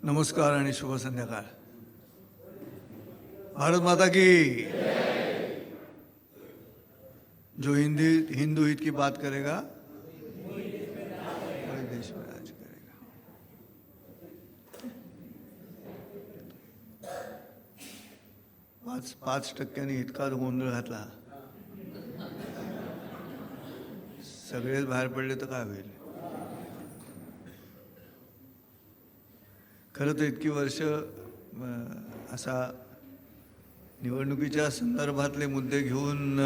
नमस्कार आणि शुभ संध्याकाळ. भारत माता की. जो हिंदू हित की बात करेगा वही देश में राज करेगा. पाच टक्क्यांनी इतका गोंधळ घातला, सगळेच बाहेर पडले तर काय होईल. खरं तर इतकी वर्ष असा निवडणुकीच्या संदर्भातले मुद्दे घेऊन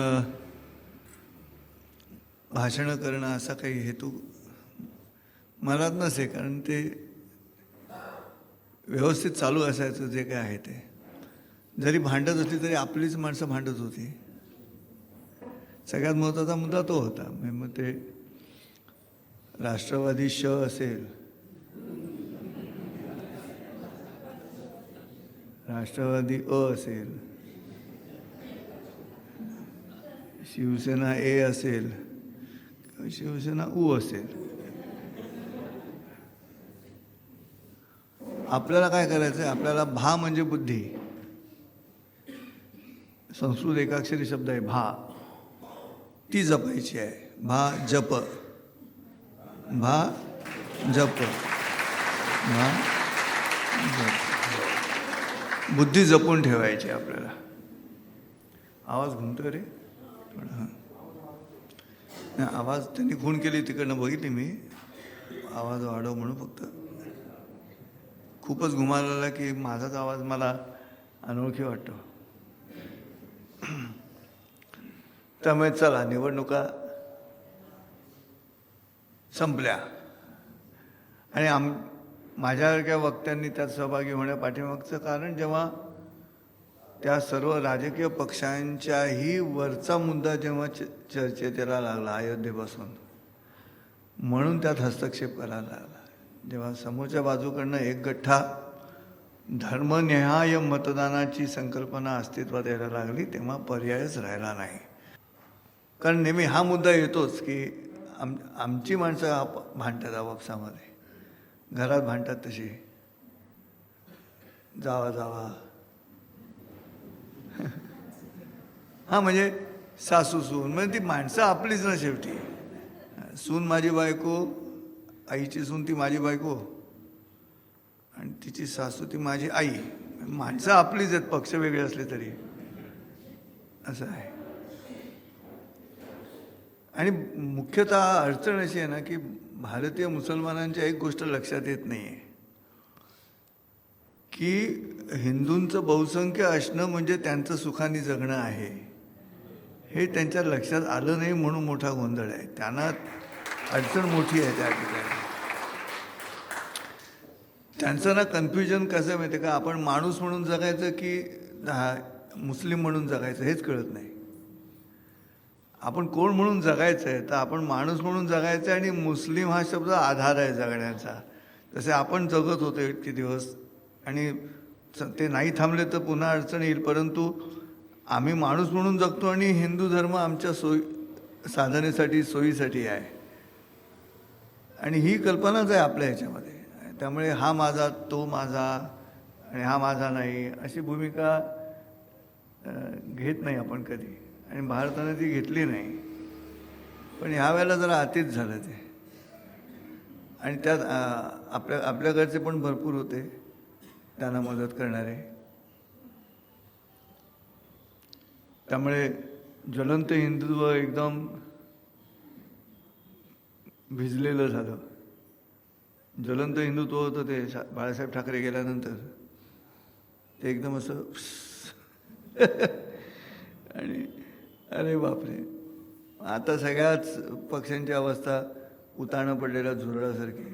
भाषणं करणं असा काही हेतू मनात नसे, कारण ते व्यवस्थित चालू असायचं जे काय आहे ते. जरी भांडत असली तरी आपलीच माणसं भांडत होती. सगळ्यात महत्त्वाचा मुद्दा तो होता. मग ते राष्ट्रवादी असेल, राष्ट्रवादी असेल, शिवसेना असेल, शिवसेना असेल, आपल्याला काय करायचं आहे? आपल्याला भा म्हणजे बुद्धी. संस्कृत एकाक्षरी शब्द आहे भा, ती जपायची आहे. भा जप, भा जप, भा जप. बुद्धी जपून ठेवायची आपल्याला. आवाज घुमतोय रे थोडा. हां, आवाज त्यांनी खूण केली तिकडनं बघितली मी. आवाज वाढव म्हणून फक्त. खूपच घुमाला की माझाच आवाज मला अनोळखी वाटतो. त्यामुळे चला, निवडणुका संपल्या आणि माझ्यासारख्या वक्त्यांनी त्यात सहभागी होण्यापाठीमागचं कारण, जेव्हा त्या सर्व राजकीय पक्षांच्याही वरचा मुद्दा जेव्हा चर्चेला लागला अयोध्येपासून, म्हणून त्यात हस्तक्षेप करायला लागला. जेव्हा समोरच्या बाजूकडनं एक गठ्ठा धर्मनिहाय मतदानाची संकल्पना अस्तित्वात यायला लागली, तेव्हा पर्यायच राहिला नाही. कारण नेहमी हा मुद्दा येतोच की आमची माणसं भांडतात आपापसामध्ये, घरात भांडतात तशी. जावा जावा. हा, म्हणजे सासू सून, म्हणजे ती माणसं आपलीच ना शेवटी. सून माझी बायको, आईची सून ती माझी बायको, आणि तिची सासू ती माझी आई. माणसं आपलीच आहेत, पक्ष वेगळे असले तरी. असं आहे. आणि मुख्यतः अडचण अशी आहे ना की भारतीय मुसलमानांच्या एक गोष्ट लक्षात येत नाही आहे की हिंदूंचं बहुसंख्य असणं म्हणजे त्यांचं सुखाने जगणं आहे. हे त्यांच्या लक्षात आलं नाही, म्हणून मोठा गोंधळ आहे. त्यांना अडचण मोठी आहे त्या ठिकाणी. त्यांचं ना कन्फ्युजन कसं माहिती आहे का, आपण माणूस म्हणून जगायचं की मुस्लिम म्हणून जगायचं हेच कळत नाही. आपण कोण म्हणून जगायचं आहे, तर आपण माणूस म्हणून जगायचं आहे, आणि मुस्लिम हा शब्द आधार आहे जगण्याचा. तसे आपण जगत होतो इतके दिवस, आणि ते नाही थांबले तर पुन्हा अडचण येईल. परंतु आम्ही माणूस म्हणून जगतो, आणि हिंदू धर्म आमच्या साधनेसाठी, सोयीसाठी आहे. आणि ही कल्पनाच आहे आपल्या ह्याच्यामध्ये. त्यामुळे हा माझा, तो माझा, आणि हा माझा नाही, अशी भूमिका घेत नाही आपण कधी, आणि भारताने ती घेतली नाही. पण ह्यावेळेला जरा अतिच झालं ते. आणि त्यात आपल्याकडचे पण भरपूर होते त्यांना मदत करणारे. त्यामुळे ज्वलंत हिंदुत्व एकदम भिजलेलं झालं. ज्वलंत हिंदुत्व होतं ते बाळासाहेब ठाकरे गेल्यानंतर. ते एकदम असं आणि अरे बापरे, आता सगळ्याच पक्षांची अवस्था उताणं पडलेल्या झुरळासारखी.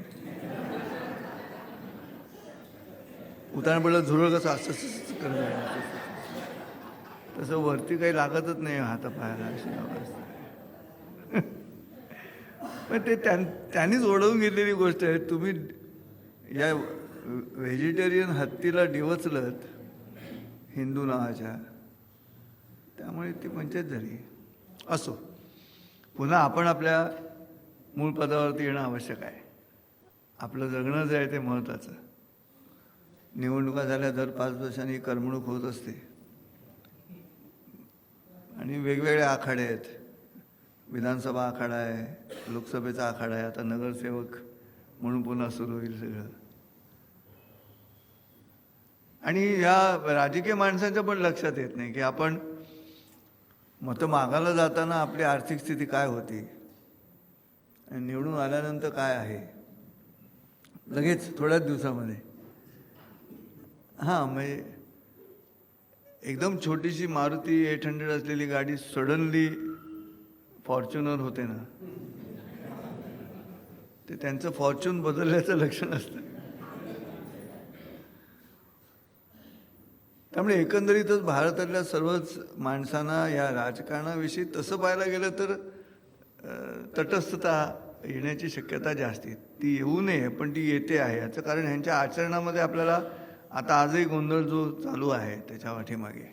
उताणं पडलेलं झुरळ कसं असं करत, तसं वरती काही लागतच नाही हातापायाला, अशी अवस्था. पण ते त्यांनीच ओढवून घेतलेली गोष्ट आहे. तुम्ही या व्हेजिटेरियन हत्तीला डिवचलत हिंदू नावाच्या, त्यामुळे ती पंचायत झाली. असो, पुन्हा आपण आपल्या मूळ पदावरती येणं आवश्यक आहे. आपलं जगणं जे आहे ते महत्त्वाचं. निवडणुका झाल्या दर 5 वर्षांनी करमणूक होत असते आणि वेगवेगळे आखाडे आहेत. विधानसभा आखाडा आहे, लोकसभेचा आखाडा आहे, आता नगरसेवक म्हणून पुन्हा सुरू होईल सगळं. आणि या राजकीय माणसांच्या पण लक्षात येत नाही की आपण मतं मागायला जाताना आपली आर्थिक स्थिती काय होती आणि निवडून आल्यानंतर काय आहे लगेच थोड्याच दिवसामध्ये. हां, म्हणजे एकदम छोटीशी मारुती 800 असलेली गाडी सडनली फॉर्च्युनर होते ना, ते त्यांचं फॉर्च्यून बदलल्याचं लक्षण असतं. त्यामुळे एकंदरीतच भारतातल्या सर्वच माणसांना या राजकारणाविषयी तसं पाहायला गेलं तर तटस्थता येण्याची शक्यता जास्ती. ती येऊ नये पण ती येते आहे. याचं कारण ह्यांच्या आचरणामध्ये आपल्याला आता आजही गोंधळ जो चालू आहे त्याच्या पाठीमागे.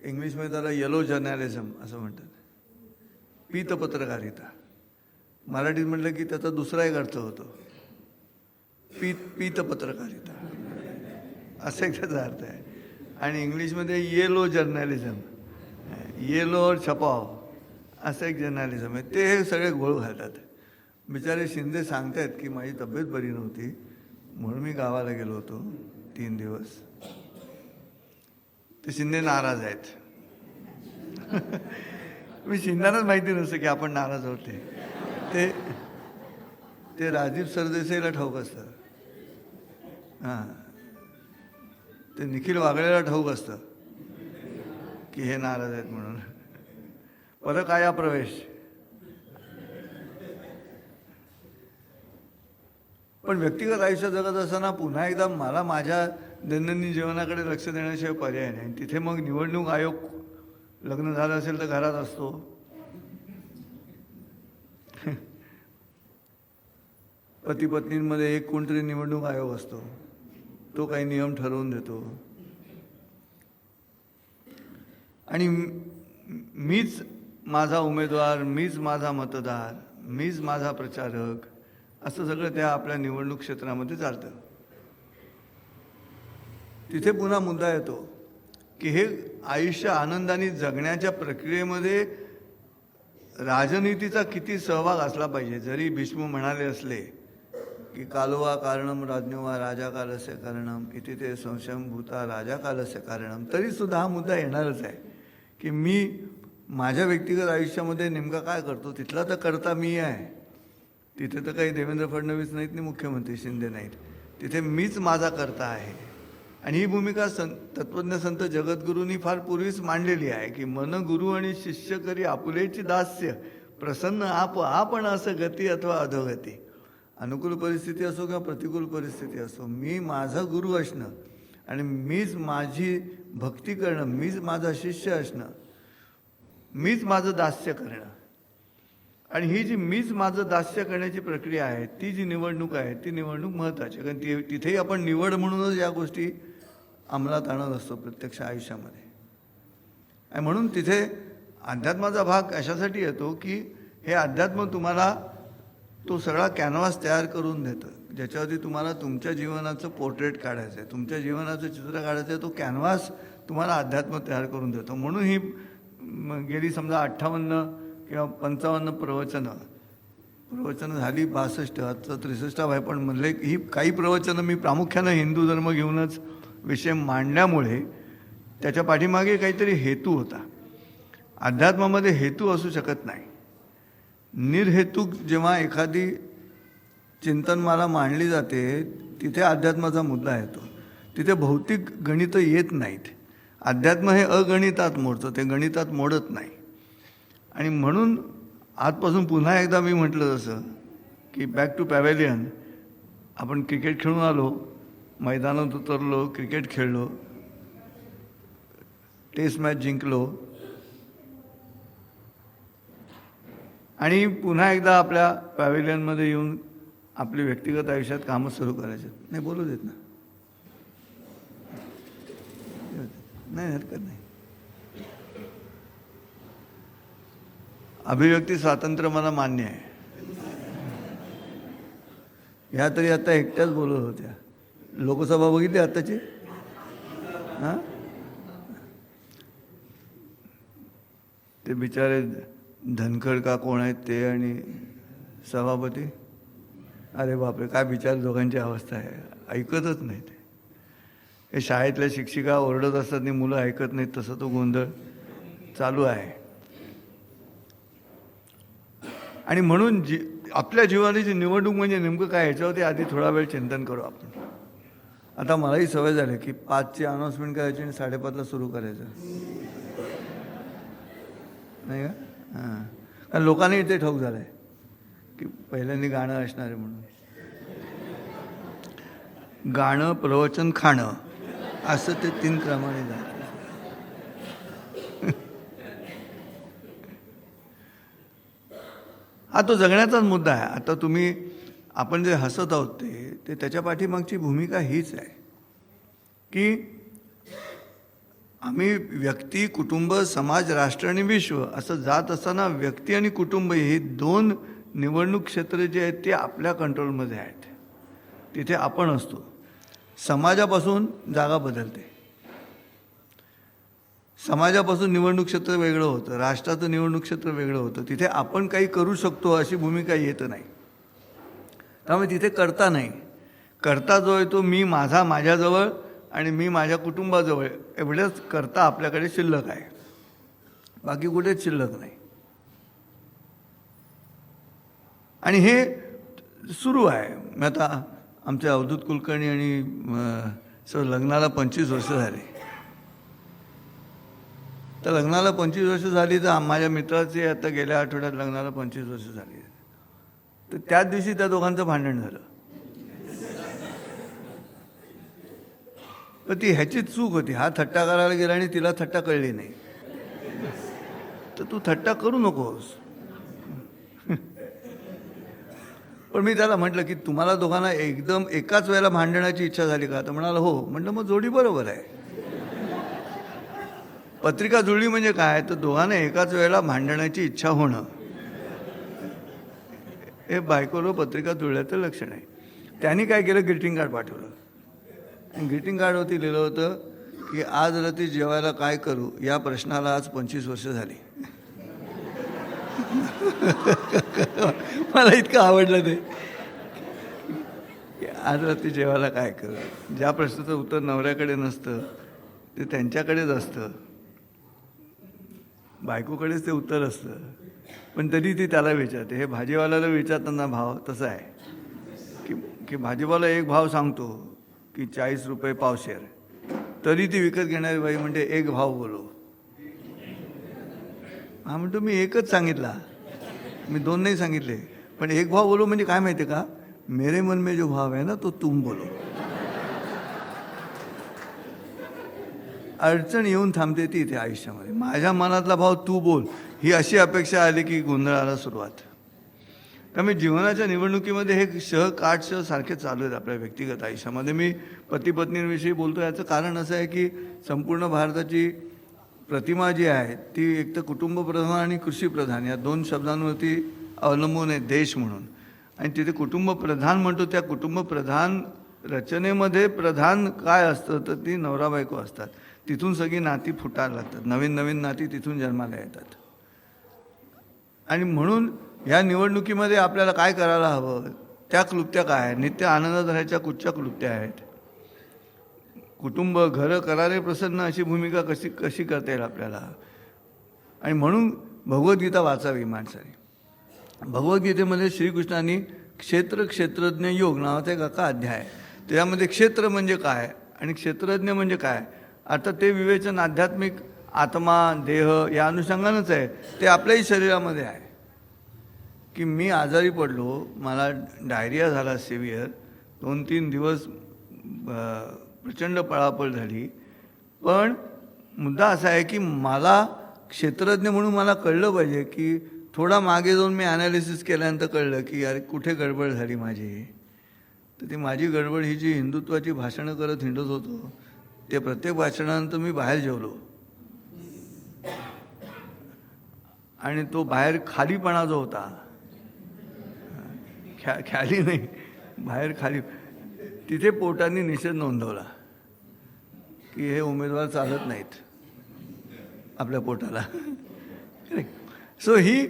इंग्लिशमध्ये त्याला येलो जर्नलिझम असं म्हणतात, पीत पत्रकारिता. मराठीत म्हटलं की त्याचा दुसरा एक अर्थ होतो, पीत पत्रकारिता असा एक त्याचा अर्थ आहे. आणि इंग्लिशमध्ये येलो जर्नलिझम, येलो छपाव असं एक जर्नलिझम आहे. ते हे सगळे गोळ घालतात. बिचारे शिंदे सांगतायत की माझी तब्येत बरी नव्हती म्हणून मी गावाला गेलो होतो 3 दिवस. ते शिंदे नाराज आहेत. मी शिंदेनाच माहिती नसतं की आपण नाराज होते. ते राजीव सरदेसाईला ठाऊक असतं. हां, ते निखिल वागळेला ठाऊक असतं की हे नाराज आहेत म्हणून. परकाया प्रवेश. पण व्यक्तिगत आयुष्य जगत असताना पुन्हा एकदा मला माझ्या दैनंदिन जीवनाकडे लक्ष देण्याशिवाय पर्याय नाही. तिथे मग निवडणूक आयोग, लग्न झालं असेल तर घरात असतो, पती पत्नींमध्ये एक कोणतरी निवडणूक आयोग असतो, तो काही नियम ठरवून देतो. आणि मीच माझा उमेदवार, मीच माझा मतदार, मीच माझा प्रचारक, असं सगळं त्या आपल्या निवडणूक क्षेत्रामध्ये चालतं. तिथे पुन्हा मुद्दा येतो की हे आयुष्य आनंदाने जगण्याच्या प्रक्रियेमध्ये राजनीतीचा किती सहभाग असला पाहिजे. जरी भीष्म म्हणाले असले की कालोवा कारणम राज्ञोवा राजा कालस्य कारणम इति ते संशयम भूता राजा कालस्य कारणम, तरीसुद्धा हा मुद्दा येणारच आहे की मी माझ्या व्यक्तिगत आयुष्यामध्ये नेमका काय करतो. तिथला तर करता मी आहे. तिथे तर काही देवेंद्र फडणवीस नाहीत आणि मुख्यमंत्री शिंदे नाहीत. तिथे मीच माझा करता आहे. आणि ही भूमिका तत्वज्ञ संत जगद्गुरूंनी फार पूर्वीच मांडलेली आहे की मन गुरु आणि शिष्य करी आपुलेची दास्य, प्रसन्न आपण असं गती अथवा अधोगती. अनुकूल परिस्थिती असो किंवा प्रतिकूल परिस्थिती असो, मी माझा गुरु असणं आणि मीच माझी भक्ती करणं, मीच माझा शिष्य असणं, मीच माझं दास्य करणं. आणि ही जी मीच माझं दास्य करण्याची प्रक्रिया आहे, ती जी निवडणूक आहे, ती निवडणूक महत्त्वाची आहे. कारण तिथेही आपण निवड म्हणूनच या गोष्टी अंमलात आणत असतो प्रत्यक्ष आयुष्यामध्ये. आणि म्हणून तिथे अध्यात्माचा भाग अशासाठी येतो की हे अध्यात्म तुम्हाला तो सगळा कॅनव्हास तयार करून देतं, ज्याच्यावरती तुम्हाला तुमच्या जीवनाचं पोर्ट्रेट काढायचं आहे, तुमच्या जीवनाचं चित्र काढायचं आहे. तो कॅनव्हास तुम्हाला अध्यात्म तयार करून देतो. म्हणून ही गेली समजा 58 किंवा 55 प्रवचनं झाली, 62 आता 63 आहे. पण म्हणले ही काही प्रवचनं मी प्रामुख्यानं हिंदू धर्म घेऊनच विषय मांडल्यामुळे त्याच्या पाठीमागे काहीतरी हेतू होता. अध्यात्मामध्ये हेतू असू शकत नाही. निर्हेतुक जेव्हा एखादी चिंतनमाला मांडली जाते तिथे अध्यात्माचा मुद्दा येतो. तिथे भौतिक गणितं येत नाहीत. अध्यात्म हे अगणितात मोडतं, ते गणितात मोडत नाही. आणि म्हणून आजपासून पुन्हा एकदा मी म्हटलं जसं की बॅक टू पॅव्हेलियन. आपण क्रिकेट खेळून आलो, मैदानात उतरलो, क्रिकेट खेळलो, टेस्ट मॅच जिंकलो आणि पुन्हा एकदा आपल्या पॅव्हेलियनमध्ये येऊन आपली व्यक्तिगत आयुष्यात कामं सुरू करायची. नाही बोलू देत ना, नाही हरकत नाही. अभिव्यक्ती स्वातंत्र्य मला मान्य आहे. ह्या तरी आता एकट्याच बोलत होत्या. लोकसभा बघितली आत्ताची? हां, ते बिचारे धनखड का कोण आहेत ते आणि सभापती, अरे बापरे, काय बिचार दोघांची अवस्था आहे. ऐकतच नाही ते. हे शाळेतल्या शिक्षिका ओरडत असतात आणि मुलं ऐकत नाहीत, तसं तो गोंधळ चालू आहे. आणि म्हणून आपल्या जीवनाची निवडणूक म्हणजे नेमकं काय, ह्याच्यावरती आधी थोडा वेळ चिंतन करू आपण. आता मलाही सवय झाली की 5ची अनाऊन्समेंट करायची आणि 5:30ला सुरू करायचं, नाही का? हां, कारण लोकांनाही ते ठाऊक झालं आहे की पहिल्यांदा गाणं असणार आहे म्हणून. गाणं, प्रवचन, खाणं असं ते 3 क्रमाने जातं. हा तो जगण्याचाच मुद्दा आहे. आता तुम्ही आपण जे हसत आहोत ते त्याच्या पाठीमागची भूमिका हीच आहे की आम्ही व्यक्ती, कुटुंब, समाज, राष्ट्र आणि विश्व असं जात असताना व्यक्ती आणि कुटुंब हे 2 निवडणूक क्षेत्र जे आहेत ते आपल्या कंट्रोलमध्ये आहेत. तिथे आपण असतो. समाजापासून जागा बदलते. समाजापासून निवडणूक क्षेत्र वेगळं होतं, राष्ट्राचं निवडणूक क्षेत्र वेगळं होतं. तिथे आपण काही करू शकतो अशी भूमिका येत नाही. त्यामुळे तिथे करता नाही. करता जो आहे तो मी माझ्याजवळ आणि मी माझ्या कुटुंबाजवळ एवढंच करता आपल्याकडे शिल्लक आहे, बाकी कुठेच शिल्लक नाही. आणि हे सुरू आहे. मी आता आमचे अवधूत कुलकर्णी आणि लग्नाला 25 वर्ष झाली. तर लग्नाला 25 वर्ष झाली, तर माझ्या मित्राचे आता गेल्या आठवड्यात लग्नाला 25 वर्ष झाली. तर त्याच दिवशी त्या दोघांचं भांडण झालं. पण ती ह्याची चूक होती. हा थट्टा करायला गेला आणि तिला थट्टा कळली नाही. तर तू थट्टा करू नकोस. पण मी त्याला म्हटलं की तुम्हाला दोघांना एकदम एकाच वेळेला भांडण्याची इच्छा झाली का? तर म्हणाला हो. म्हटलं मग जोडी बरोबर आहे. पत्रिका जुळली म्हणजे काय, तर दोघांना एकाच वेळेला भांडण्याची इच्छा होणं हे बायकोला पत्रिका जुळल्याचं लक्षण आहे. त्यांनी काय केलं, ग्रीटिंग कार्ड पाठवलं. आणि ग्रीटिंग कार्डवरती लिहिलं होतं की आज रात्री जेवायला काय करू या प्रश्नाला आज 25 वर्ष झाली. मला इतकं आवडलं ते की आज रात्री जेवायला काय करू. ज्या प्रश्नाचं उत्तर नवऱ्याकडे नसतं ते त्यांच्याकडेच असतं, बायकोकडेच ते उत्तर असतं. पण तरी ती त्याला विचारते. हे भाजीवाल्याला विचारताना भाव तसा आहे की भाजीवाला एक भाव सांगतो की 40 रुपये पावशेर, तरी ती विकत घेणारी बाई म्हणते एक भाव बोलो. हा म्हणतो मी एकच सांगितला, मी 2 नाही सांगितले. पण एक भाव बोलो म्हणजे काय माहिती का, मेरे मन में जो भाव है ना तो तुम बोलो. अडचण येऊन थांबते ती इथे आयुष्यामध्ये. माझ्या मनातला भाव तू बोल ही अशी अपेक्षा आली की गोंधळाला सुरुवात. त्यामुळे जीवनाच्या निवडणुकीमध्ये हे काठ सारखे चालू आहेत आपल्या व्यक्तिगत आयुष्यामध्ये. मी पती पत्नींविषयी बोलतो याचं कारण असं आहे की संपूर्ण भारताची प्रतिमा जी आहे ती एक तर कुटुंबप्रधान आणि कृषीप्रधान या 2 शब्दांवरती अवलंबून आहे देश म्हणून. आणि तिथे कुटुंबप्रधान म्हणतो, त्या कुटुंबप्रधान रचनेमध्ये प्रधान काय असतं तर ती नवरा बायको असतात. तिथून सगळी नाती फुटायला लागतात, नवीन नवीन नाती तिथून जन्माला येतात. आणि म्हणून या निवडणुकीमध्ये आपल्याला काय करायला हवं, त्या क्लुप्त्या काय आहेत, नित्य आनंदात राहायच्या कुठच्या क्लुप्त्या आहेत. कुटुंब, घरं, करारे प्रसन्न अशी भूमिका कशी करता येईल आपल्याला. आणि म्हणून भगवद्गीता वाचावी माणसाने. भगवद्गीतेमध्ये श्रीकृष्णांनी क्षेत्रज्ञ योग नावाचा एक अख्खा अध्याय आहे. त्याच्यामध्ये क्षेत्र म्हणजे काय आणि क्षेत्रज्ञ म्हणजे काय, अर्थात ते विवेचन आध्यात्मिक आत्मा देह या अनुषंगानंच आहे. ते आपल्याही शरीरामध्ये आहे की मी आजारी पडलो, मला डायरिया झाला सिव्हिअर, 2-3 दिवस प्रचंड पळापळ झाली. पण मुद्दा असा आहे की मला क्षेत्रज्ञ म्हणून मला कळलं पाहिजे की थोडा मागे जाऊन मी ॲनालिसिस केल्यानंतर कळलं की अरे कुठे गडबड झाली माझी. तर ती माझी गडबड ही जी हिंदुत्वाची भाषणं करत हिंडत होतो ते प्रत्येक भाषणानंतर मी बाहेर जेवलो. आणि तो बाहेर खालीपणा जो होता, ख्याली नाही, बाहेर खाली तिथे पोटांनी निषेध नोंदवला की हे उमेदवार चालत नाहीत आपल्या पोटाला. सो ही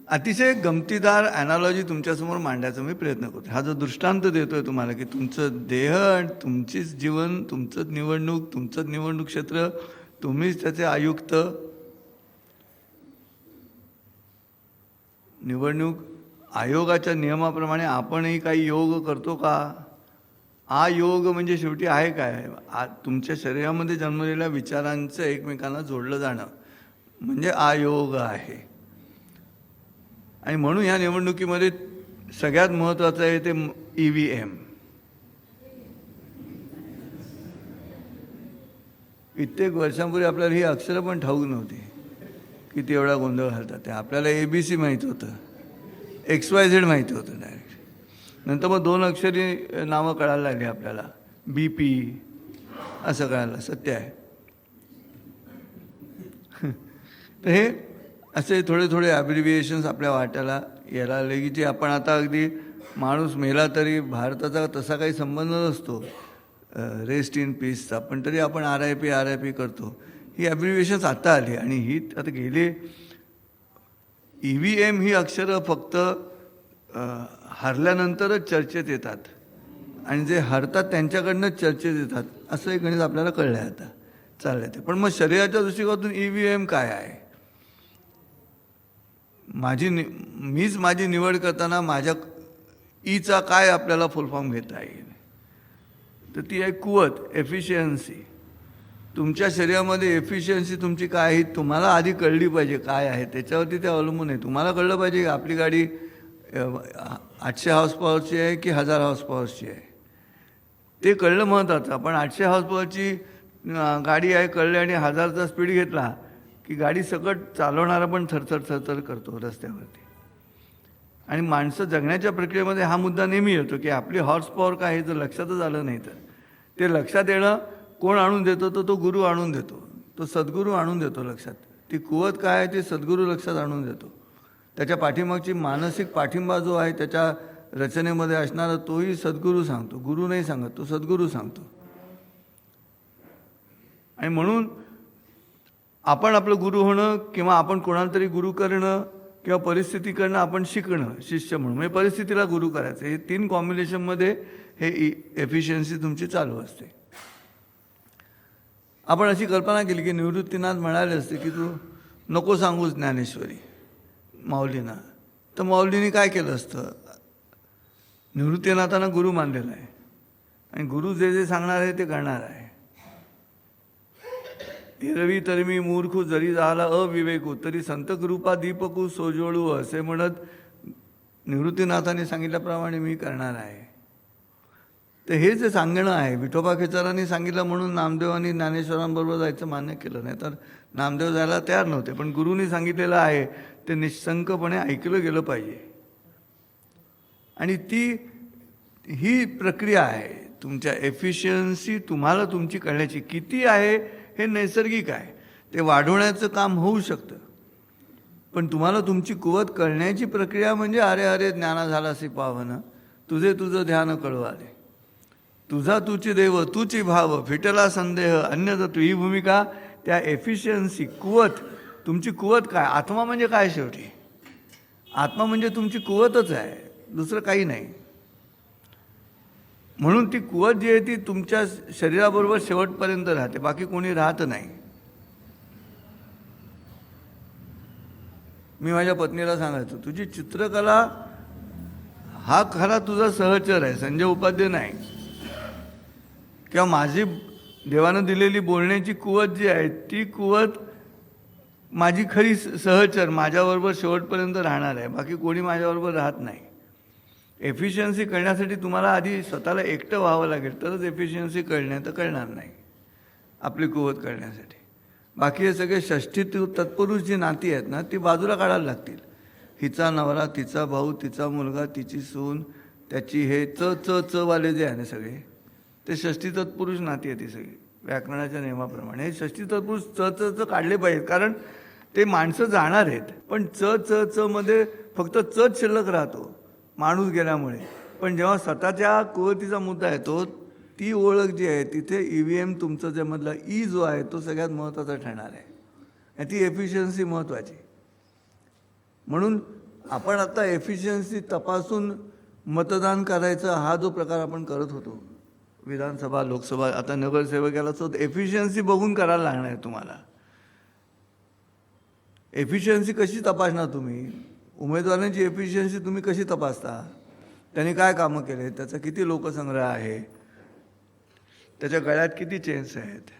अतिशय गमतीदार ॲनालॉजी तुमच्यासमोर मांडायचा मी प्रयत्न करतो. हा जो दृष्टांत देतोय तुम्हाला की तुमचं देह आणि तुमचीच जीवन, तुमचंच निवडणूक, तुमचंच निवडणूक क्षेत्र, तुम्हीच त्याचे आयुक्त. निवडणूक आयोगाच्या नियमाप्रमाणे आपणही काही योग करतो का? योग म्हणजे शेवटी आहे काय? तुमच्या शरीरामध्ये जन्मलेल्या विचारांचं एकमेकांना जोडलं जाणं म्हणजे योग आहे. आणि म्हणून ह्या निवडणुकीमध्ये सगळ्यात महत्त्वाचं आहे ते EVM. कित्येक वर्षांपूर्वी आपल्याला ही अक्षरं पण ठाऊक नव्हती, किती एवढा गोंधळ घालतात. ते आपल्याला ABC माहीत होतं, XYZ माहिती होतं डायरेक्ट. नंतर मग 2 अक्षरी नावं कळायला लागली आपल्याला, BP असं कळायला. सत्य आहे. तर हे असे थोडे थोडे ॲब्रिव्हिएशन्स आपल्या वाट्याला यायला लागले की जे आपण आता अगदी माणूस मेला तरी भारताचा तसा काही संबंध नसतो रेस्ट इन पीसचा, पण तरी आपण RIP करतो. ही ॲब्रिव्हिएशन्स आता आली आणि ही आता गेली. EVM ही अक्षरं फक्त हरल्यानंतरच चर्चेत येतात आणि जे हरतात त्यांच्याकडनंच चर्चेत येतात असं एक गणित आपल्याला कळलं आहे आता चाललं ते. पण मग शरीराच्या दृष्टिकोनातून EVM काय आहे? मीच माझी निवड करताना माझ्या ईचा काय आपल्याला फुल फॉर्म घेता येईल? तर ती आहे कुवत, एफिशियन्सी. तुमच्या शरीरामध्ये एफिशियन्सी तुमची काय आहे तुम्हाला आधी कळली पाहिजे. काय आहे त्याच्यावरती ते अवलंबून आहे. तुम्हाला कळलं पाहिजे की आपली गाडी 800 हॉर्स पॉवरची आहे की 1000 हॉर्स पॉवरची आहे. ते कळलं महत्त्वाचं. पण 800 हॉर्स पॉवरची गाडी आहे कळले आणि 1000चा स्पीड घेतला की गाडी सकट चालवणारा पण थरथर करतो रस्त्यावरती. आणि माणसं जगण्याच्या प्रक्रियेमध्ये हा मुद्दा नेहमी येतो की आपली हॉर्स पॉवर काय हे जर लक्षातच आलं नाही तर ते लक्षात येणं कोण आणून देतो? तर तो गुरु आणून देतो, तो सद्गुरू आणून देतो लक्षात. ती कुवत काय आहे ते सद्गुरू लक्षात आणून देतो. त्याच्या पाठीमागची मानसिक पाठिंबा जो आहे त्याच्या रचनेमध्ये असणारा तोही सद्गुरू सांगतो, गुरु नाही सांगत, तो सद्गुरू सांगतो. आणि म्हणून आपण आपलं गुरु होणं किंवा आपण कोणाला तरी गुरु करणं किंवा परिस्थिती करणं आपण शिकणं, शिष्य म्हणून म्हणजे परिस्थितीला गुरु करायचं, हे 3 कॉम्बिनेशनमध्ये हे एफिशियन्सी तुमची चालू असते. आपण अशी कल्पना केली की निवृत्तीनाथ म्हणाले असते की तू नको सांगूच ज्ञानेश्वरी माऊलींना, तर माऊलींनी काय केलं असतं? निवृत्तीनाथांना गुरु मानलेला आहे आणि गुरु जे जे सांगणार आहे ते करणार आहे. एरवी तरमी मूर्खू जरी झाला अविवेकू तरी संत कृपा दीपकू सोजोळू असे म्हणत निवृत्तीनाथांनी सांगितल्याप्रमाणे मी करणार आहे. तर हे जे सांगणं आहे विठोबा खेचारांनी सांगितलं म्हणून नामदेवांनी ज्ञानेश्वरांबरोबर जायचं मान्य केलं, नाही तर नामदेव जायला तयार नव्हते. पण गुरुनी सांगितलेलं आहे ते निशंकपणे ऐकलं गेलं पाहिजे. आणि ही प्रक्रिया आहे तुमच्या एफिशियन्सी तुम्हाला तुमची कळण्याची किती आहे हे नैसर्गिक आहे. ते वाढवण्याचं काम होऊ शकतं, पण तुम्हाला तुमची कुवत कळण्याची प्रक्रिया म्हणजे अरे ज्ञाना झालासी पावन तुझं ध्यान कळवाले तुझा तुची देव तुची भाव फिटला संदेह अन्य तू. ही भूमिका त्या एफिशियन्सी कुवत, तुमची कुवत काय? आत्मा म्हणजे काय? शेवटी आत्मा म्हणजे तुमची कुवतच आहे, दुसरं काही नाही. म्हणून ती कुवत जी आहे ती तुमच्या शरीराबरोबर शेवटपर्यंत राहते, बाकी कोणी राहत नाही. मी माझ्या पत्नीला सांगायचो तुझी चित्रकला हा खरा तुझा सहचर आहे, संजय उपाध्याय नाही. किंवा माझी देवानं दिलेली बोलण्याची कुवत जी आहे ती कुवत माझी खरी सहचर, माझ्याबरोबर शेवटपर्यंत राहणार आहे, बाकी कोणी माझ्याबरोबर राहत नाही. एफिशियन्सी कळण्यासाठी तुम्हाला आधी स्वतःला एकटं व्हावं लागेल, तरच एफिशियन्सी कळणार नाही आपली कुवत कळण्यासाठी. बाकी हे सगळे षष्ठी तत्पुरुष जी नाती आहेत ना ती बाजूला काढायला लागतील. हिचा नवरा, तिचा भाऊ, तिचा मुलगा, तिची सून, त्याची हे च वाले जे आहे ना सगळे ते षष्ठी तत्पुरुष नाती आहे ती सगळी व्याकरणाच्या नियमाप्रमाणे. हे षष्ठी तत्पुरुष च काढले पाहिजेत, कारण ते माणसं जाणार आहेत. पण च मध्ये फक्त चच शिल्लक राहतो माणूस गेल्यामुळे. पण जेव्हा स्वतःच्या कुवतीचा मुद्दा येतो, ती ओळख जी आहे तिथे EVM तुमचं जे मधला जो आहे तो सगळ्यात महत्त्वाचा ठरणार आहे आणि ती एफिशियन्सी महत्त्वाची. म्हणून आपण आता एफिशियन्सी तपासून मतदान करायचा हा जो प्रकार आपण करत होतो, विधानसभा लोकसभा आता नगरसेवकाला तो एफिशियन्सी बघून करायला लागणार आहे तुम्हाला. एफिशियन्सी कशी तपासणार तुम्ही? उमेदवारांची एफिशियन्सी तुम्ही कशी तपासता? त्यांनी काय कामं केले, त्याचा किती लोकसंग्रह आहे, त्याच्या गळ्यात किती चेन्स आहेत,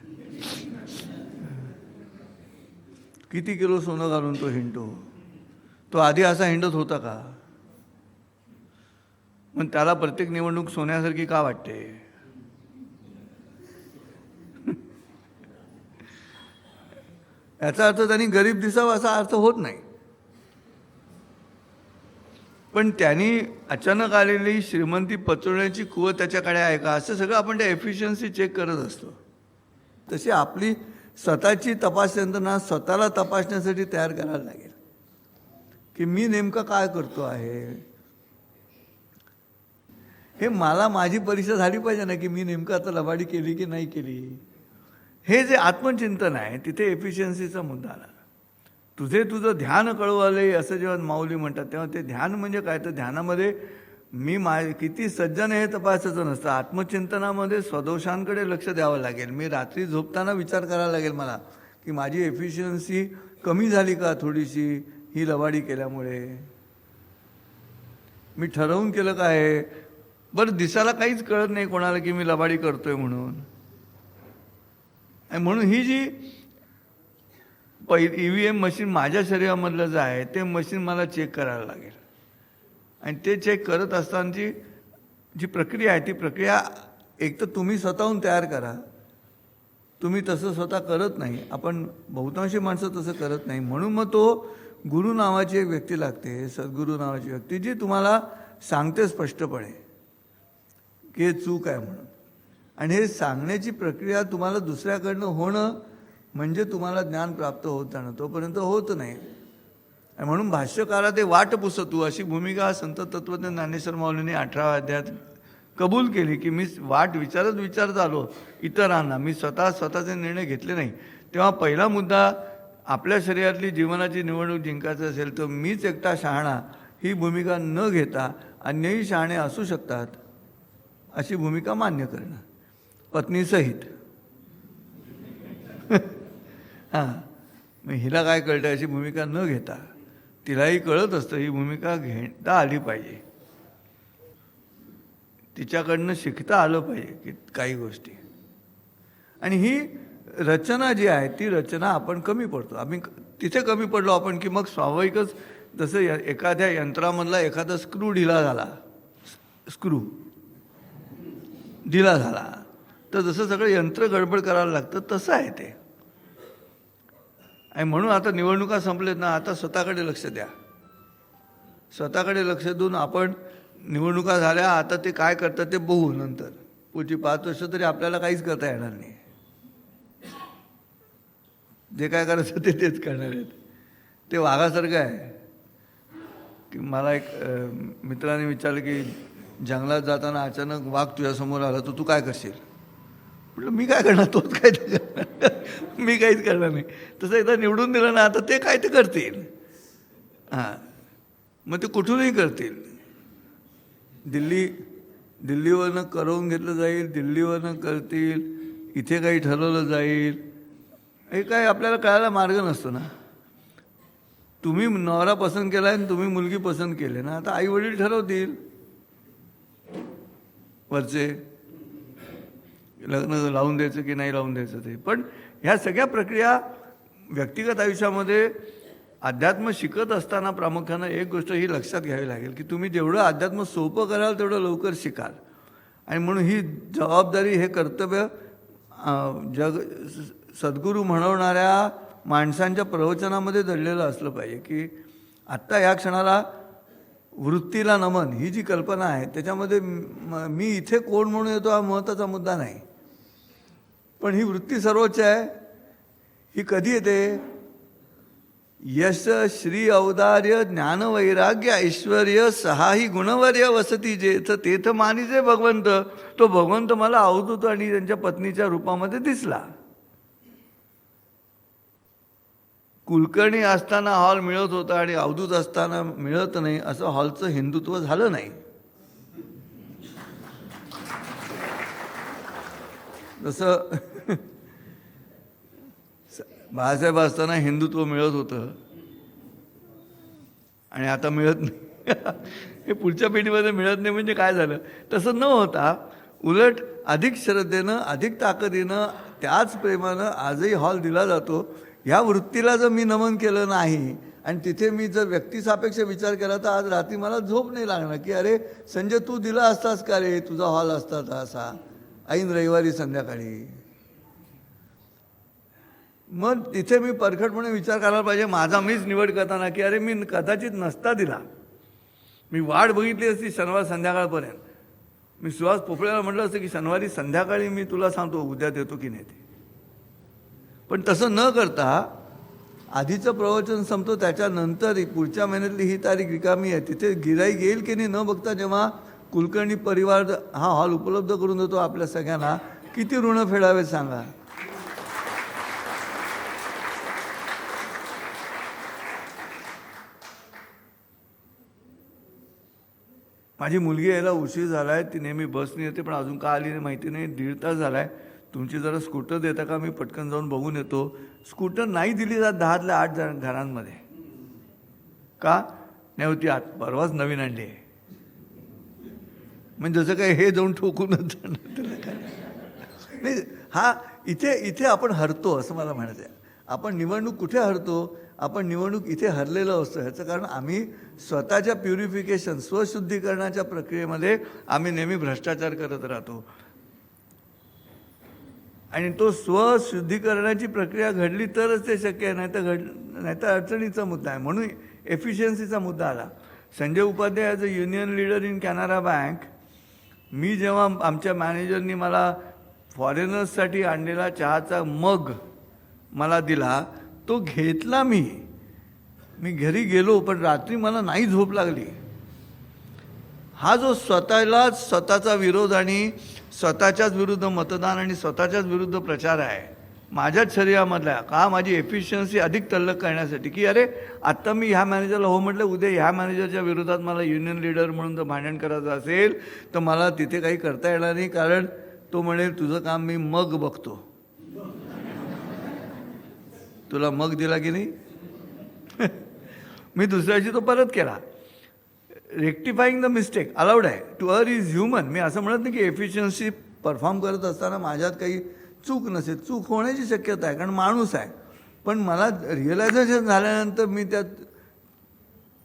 किती किलो सोनं घालून तो हिंडतो, तो आधी असा हिंडत होता का? मग त्याला प्रत्येक निवडणूक सोन्यासारखी का वाटते? याचा अर्थ त्यांनी गरीब दिसावं असा अर्थ होत नाही. पण त्यांनी अचानक आलेली श्रीमंती पचवण्याची कुवत त्याच्याकडे आहे का, असं सगळं आपण त्या एफिशियन्सी चेक करत असतो. तशी आपली स्वतःची तपास यंत्रणा स्वतःला तपासण्यासाठी तयार करायला लागेल की मी नेमकं काय करतो आहे. हे मला माझी परीक्षा झाली पाहिजे ना की मी नेमकं आता लबाडी केली की नाही केली. हे जे आत्मचिंतन आहे तिथे एफिशियन्सीचा मुद्दा आला. तुझं ध्यान कळवाले असं जेव्हा माऊली म्हणतात तेव्हा ते ध्यान म्हणजे काय, तर ध्यानामध्ये मी किती सज्जन हे तपासायचं नसतं. आत्मचिंतनामध्ये स्वदोषांकडे लक्ष द्यावं लागेल. मी रात्री झोपताना विचार करायला लागेल मला की माझी एफिशियन्सी कमी झाली का थोडीशी ही लबाडी केल्यामुळे. मी ठरवून केलं काय, बरं दिसायला काहीच कळत नाही कोणाला की मी लबाडी करतोय म्हणून. आणि म्हणून ही जी EVM मशीन माझ्या शरीरामधलं जे आहे ते मशीन मला चेक करायला लागेल. आणि ते चेक करत असतानाची जी प्रक्रिया आहे ती प्रक्रिया एक तर तुम्ही स्वतःहून तयार करा. तुम्ही तसं स्वतः करत नाही, आपण बहुतांशी माणसं तसं करत नाही. म्हणून मग तो गुरु नावाची एक व्यक्ती लागते, सद्गुरू नावाची व्यक्ती, जी तुम्हाला सांगते स्पष्टपणे की हे चूक आहे म्हणून. आणि हे सांगण्याची प्रक्रिया तुम्हाला दुसऱ्याकडनं होणं म्हणजे तुम्हाला ज्ञान प्राप्त होत जाणं, तोपर्यंत होत नाही. म्हणून भाष्यकारा ते वाट पुसतू अशी भूमिका संत तत्वज्ञ ज्ञानेश्वर माऊलींनी 18व्या अध्यायात कबूल केली की मी वाट विचारत आलो इतरांना, मी स्वतःचे निर्णय घेतले नाही. तेव्हा पहिला मुद्दा आपल्या शरीरातली जीवनाची निवडणूक जिंकायचं असेल तर मीच एकटा शहाणा ही भूमिका न घेता अन्यही शहाणे असू शकतात अशी भूमिका मान्य करणं पत्नीसहित. हां, मग हिला काय कळतं अशी भूमिका न घेता तिलाही कळत असतं ही भूमिका घेता आली पाहिजे, तिच्याकडनं शिकता आलं पाहिजे की काही गोष्टी. आणि ही रचना जी आहे ती रचना आपण कमी पडतो. आम्ही तिथे कमी पडलो आपण की मग स्वाभाविकच जसं एखाद्या यंत्रामधला एखादा स्क्रू ढिला झाला तर जसं सगळं यंत्र गडबड करायला लागतं तसं आहे ते. आणि म्हणून आता निवडणुका संपलेत ना, आता स्वतःकडे लक्ष द्या. स्वतःकडे लक्ष देऊन आपण निवडणुका झाल्या आता ते काय करतात ते बघू नंतर. पुढची 5 वर्ष तरी आपल्याला काहीच करता येणार नाही. जे काय करायचं तेच करणार आहेत. ते वाघासारखं आहे की मला एक मित्राने विचारलं की जंगलात जाताना अचानक वाघ तुझ्यासमोर आला तर तू काय करशील. म्हटलं मी काय करणार, तोच काय ते करणार, मी काहीच करणार नाही. तसं एकदा निवडून दिलं ना आता ते काय ते करतील. हां, मग ते कुठूनही करतील. दिल्लीवरनं करवून घेतलं जाईल, दिल्लीवरनं करतील, इथे काही ठरवलं जाईल, हे काय आपल्याला कळायला मार्ग नसतो ना. तुम्ही नवरा पसंत केला आणि तुम्ही मुलगी पसंत केली ना, आता आई वडील ठरवतील वरचे लग्न लावून द्यायचं की नाही लावून द्यायचं ते. पण ह्या सगळ्या प्रक्रिया व्यक्तिगत आयुष्यामध्ये अध्यात्म शिकत असताना प्रामुख्यानं एक गोष्ट ही लक्षात घ्यावी लागेल की तुम्ही जेवढं अध्यात्म सोपं कराल तेवढं लवकर शिकाल. आणि म्हणून ही जबाबदारी, हे कर्तव्य सद्गुरू म्हणवणाऱ्या माणसांच्या प्रवचनामध्ये दडलेलं असलं पाहिजे की आत्ता या क्षणाला वृत्तीला नमन ही जी कल्पना आहे त्याच्यामध्ये मी इथे कोण म्हणून येतो हा महत्त्वाचा मुद्दा नाही. पण ही वृत्ती सर्वोच्च आहे. ही कधी येते, यश श्री औदार्य ज्ञान वैराग्य ऐश्वर्य सहाही गुणवर्य वसती जेथ तेथ मानिजे भगवंत. तो भगवंत मला अवधूत आणि त्यांच्या पत्नीच्या रूपामध्ये दिसला. कुलकर्णी असताना हॉल मिळत होता आणि अवधूत असताना मिळत नाही, असं हॉलचं हिंदुत्व झालं नाही. जसं बाळासाहेब असताना हिंदुत्व मिळत होतं आणि आता मिळत नाही. हे पुढच्या पिढीमध्ये मिळत नाही म्हणजे काय झालं? तसं न होता उलट अधिक श्रद्धेनं अधिक ताकदीनं त्याच प्रेमानं आजही हॉल दिला जातो. ह्या वृत्तीला जर मी नमन केलं नाही आणि तिथे मी जर व्यक्तिसापेक्ष विचार केला तर आज रात्री मला झोप नाही लागणार की अरे संजय तू दिला असतास का रे, तुझा हॉल असता असा ऐन रविवारी संध्याकाळी. मग तिथे मी परखडपणे विचार करायला पाहिजे माझा मीच निवड करताना की अरे मी कदाचित नसता दिला, मी वाट बघितली असती शनिवार संध्याकाळपर्यंत. मी सुहास पोफळेला म्हटलं असतं की शनिवारी संध्याकाळी मी तुला सांगतो उद्या देतो की नाही ते. पण तसं न करता आधीचं प्रवचन संपतो त्याच्यानंतर पुढच्या महिन्यातली ही तारीख रिकामी आहे, तिथे गिराईक येईल की नाही न बघता जेव्हा कुलकर्णी परिवार हा हॉल उपलब्ध करून देतो आपल्या सगळ्यांना, किती ऋण फेडावे सांगा. माझी मुलगी यायला उशीर झाला आहे, ती नेहमी बसने येते पण अजून का आली नाही माहिती नाही. 1.5 तास झाला आहे. तुमची जरा स्कूटर देता का, मी पटकन जाऊन बघून येतो. स्कूटर नाही दिली जात 10तल्या 8 घरांमध्ये. का नाही होती? परवाच नवीन आणली आहे म्हणजे जसं काय हे जाऊन ठोकूनच त्याला काय नाही. हा इथे आपण हरतो असं मला म्हणायचं आहे. आपण निवडणूक कुठे हरतो? आपण निवडणूक इथे हरलेलं असतो. ह्याचं कारण आम्ही स्वतःच्या प्युरिफिकेशन स्वशुद्धीकरणाच्या प्रक्रियेमध्ये आम्ही नेहमी भ्रष्टाचार करत राहतो. आणि तो स्वशुद्धीकरणाची प्रक्रिया घडली तरच ते शक्य आहे, नाही तर अडचणीचा मुद्दा आहे. म्हणून एफिशियन्सीचा मुद्दा आला. Sanjay Upadhyay as a union leader in Canara bank, मी जेव्हा आमच्या मॅनेजरनी मला फॉरेनर्ससाठी आणलेला चहाचा मग मला दिला, तो घेतला मी घरी गेलो पण रात्री मला नाही झोप लागली. हा जो स्वतःचा विरोध आणि स्वतःच्याच विरुद्ध मतदान आणि स्वतःच्याच विरुद्ध प्रचार आहे माझ्याच शरीरामधला, का माझी एफिशियन्सी अधिक तल्लख करण्यासाठी की अरे आत्ता मी ह्या मॅनेजरला हो म्हटलं, उद्या ह्या मॅनेजरच्या विरोधात मला युनियन लीडर म्हणून जर भांडण करायचं असेल तर मला तिथे काही करता येणार नाही, कारण तो म्हणेल तुझं काम मी मग बघतो. तुला मग दिला की नाही? मी दुसऱ्या दिवशी तो परत केला. रेक्टिफाईंग द मिस्टेक अलाउड आहे, टू अर इज ह्युमन. मी असं म्हणत नाही की एफिशियन्सी परफॉर्म करत असताना माझ्यात काही चूक नसेल, चूक होण्याची शक्यता आहे कारण माणूस आहे. पण मला रिअलायझेशन झाल्यानंतर मी त्यात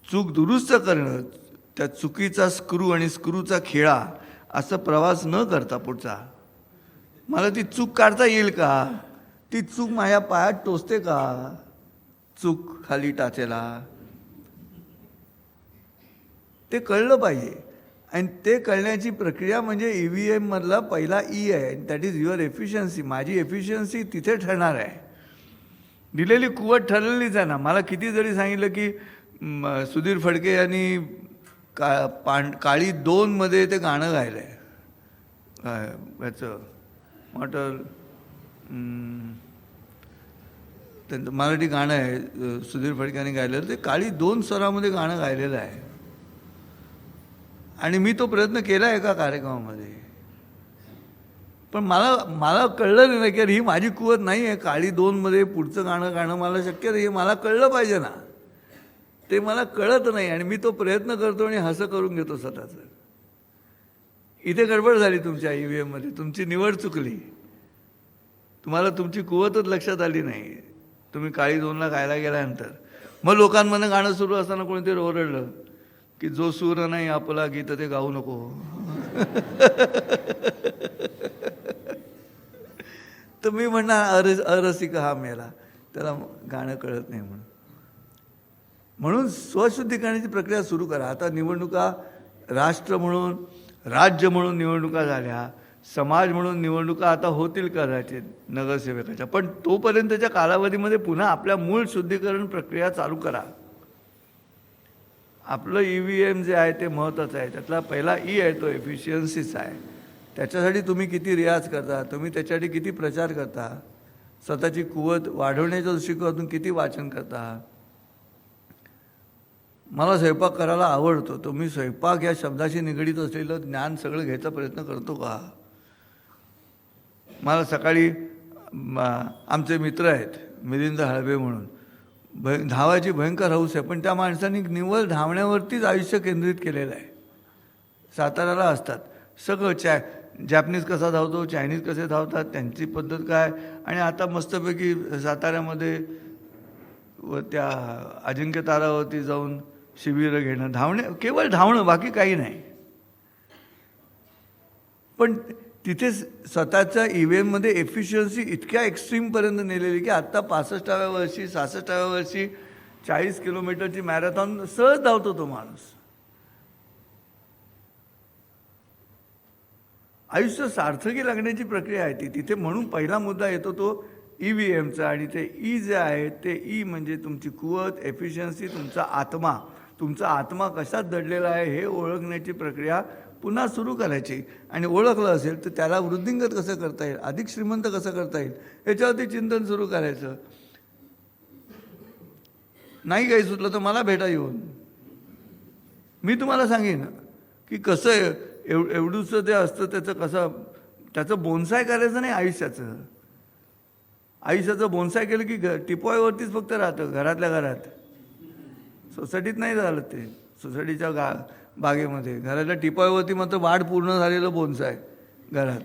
चूक दुरुस्त करणं, त्या चुकीचा स्क्रू आणि स्क्रूचा खेळा असं प्रवास न करता पुढचा मला ती चूक काढता येईल का, ती चूक माझ्या पायात टोचते का, चूक खाली टाचेला, ते कळलं पाहिजे. आणि ते कळण्याची प्रक्रिया म्हणजे EVM मधला पहिला ई आहे, दॅट इज युअर एफिशियन्सी. माझी एफिशियन्सी तिथे ठरणार आहे. दिलेली कुवत ठरलेलीच आहे ना. मला किती जरी सांगितलं की सुधीर फडके यांनी काळी 2मध्ये ते गाणं गायलं आहे, ह्याचं मॉटर त्यांचं मराठी गाणं आहे सुधीर फडके यांनी गायलेलं, ते काळी 2 स्वरामध्ये गाणं गायलेलं आहे. आणि मी तो प्रयत्न केला आहे एका कार्यक्रमामध्ये, पण मला कळलं नाही की ही माझी कुवत नाही आहे. काळी 2मध्ये पुढचं गाणं मला शक्य नाही, हे मला कळलं पाहिजे ना. ते मला कळत नाही आणि मी तो प्रयत्न करतो आणि हसं करून घेतो स्वतःचं. इथे गडबड झाली तुमच्या EVM मध्ये, तुमची निवड चुकली, तुम्हाला तुमची कुवतच लक्षात आली नाही. तुम्ही काळी 2ला गायला गेल्यानंतर मग लोकांमध्ये गाणं सुरू असताना कोणीतरी ओरडलं की जो सूर नाही आपला गीत ते गाऊ नको. तर मी म्हणणार अरसिक हा मेला, त्याला गाणं कळत नाही म्हणून स्वशुद्धीकरणाची प्रक्रिया सुरू करा. आता निवडणुका राष्ट्र म्हणून राज्य म्हणून निवडणुका झाल्या, समाज म्हणून निवडणुका आता होतील कदाचित नगरसेवकाच्या, पण तोपर्यंतच्या कालावधीमध्ये पुन्हा आपल्या मूळ शुद्धीकरण प्रक्रिया चालू करा. आपलं EVM जे आहे ते महत्त्वाचं आहे. त्यातला पहिला ई आहे तो एफिशियन्सीचा आहे. त्याच्यासाठी तुम्ही किती रियाज करता, तुम्ही त्याच्यासाठी किती प्रचार करता, स्वतःची कुवत वाढवण्याच्या दृष्टिकोनातून किती वाचन करता. मला स्वयंपाक करायला आवडतो. तुम्ही स्वयंपाक या शब्दाशी निगडीत असलेलं ज्ञान सगळं घ्यायचा प्रयत्न करतो का? मला सकाळी आमचे मित्र आहेत मिलिंद हळबे म्हणून, धावायची भयंकर हौस आहे, पण त्या माणसांनी निव्वळ धावण्यावरतीच आयुष्य केंद्रित केलेलं आहे. साताऱ्याला असतात, सगळं जॅपनीज कसा धावतो, चायनीज कसे धावतात, त्यांची पद्धत काय, आणि आता मस्तपैकी साताऱ्यामध्ये व त्या अजिंक्य तारावरती जाऊन शिबिरं घेणं, केवळ धावणं, बाकी काही नाही. पण तिथे स्वतःच्या EVMमध्ये एफिशियन्सी इतक्या एक्स्ट्रीमपर्यंत नेलेली की आत्ता 65व्या वर्षी 66व्या वर्षी 40 किलोमीटरची मॅरेथॉन सहज धावतो तो माणूस. आयुष्य सार्थकी लागण्याची प्रक्रिया आहे ती तिथे. म्हणून पहिला मुद्दा येतो तो EVMचा, आणि ते ई जे आहे ते ई म्हणजे तुमची कुवत, एफिशियन्सी, तुमचा आत्मा कशात दडलेला आहे हे ओळखण्याची प्रक्रिया पुन्हा सुरू करायची. आणि ओळखलं असेल तर त्याला वृद्धिंगत कसं करता येईल, अधिक श्रीमंत कसं करता येईल, याच्यावरती चिंतन सुरू करायचं. नाही काही सुचलं तर मला भेटा येऊन, मी तुम्हाला सांगेन की कसं एवढूचं ते असतं त्याचं बोनसाय करायचं नाही. आयुष्याचं बोनसाय केलं की टिपॉयवरतीच फक्त राहतं, घरातल्या घरात. सोसायटीत नाही झालं ते, सोसायटीच्या बागेमध्ये घराच्या टिपॉयवरती मात्र वाढ पूर्ण झालेलं बोनसाय घरात.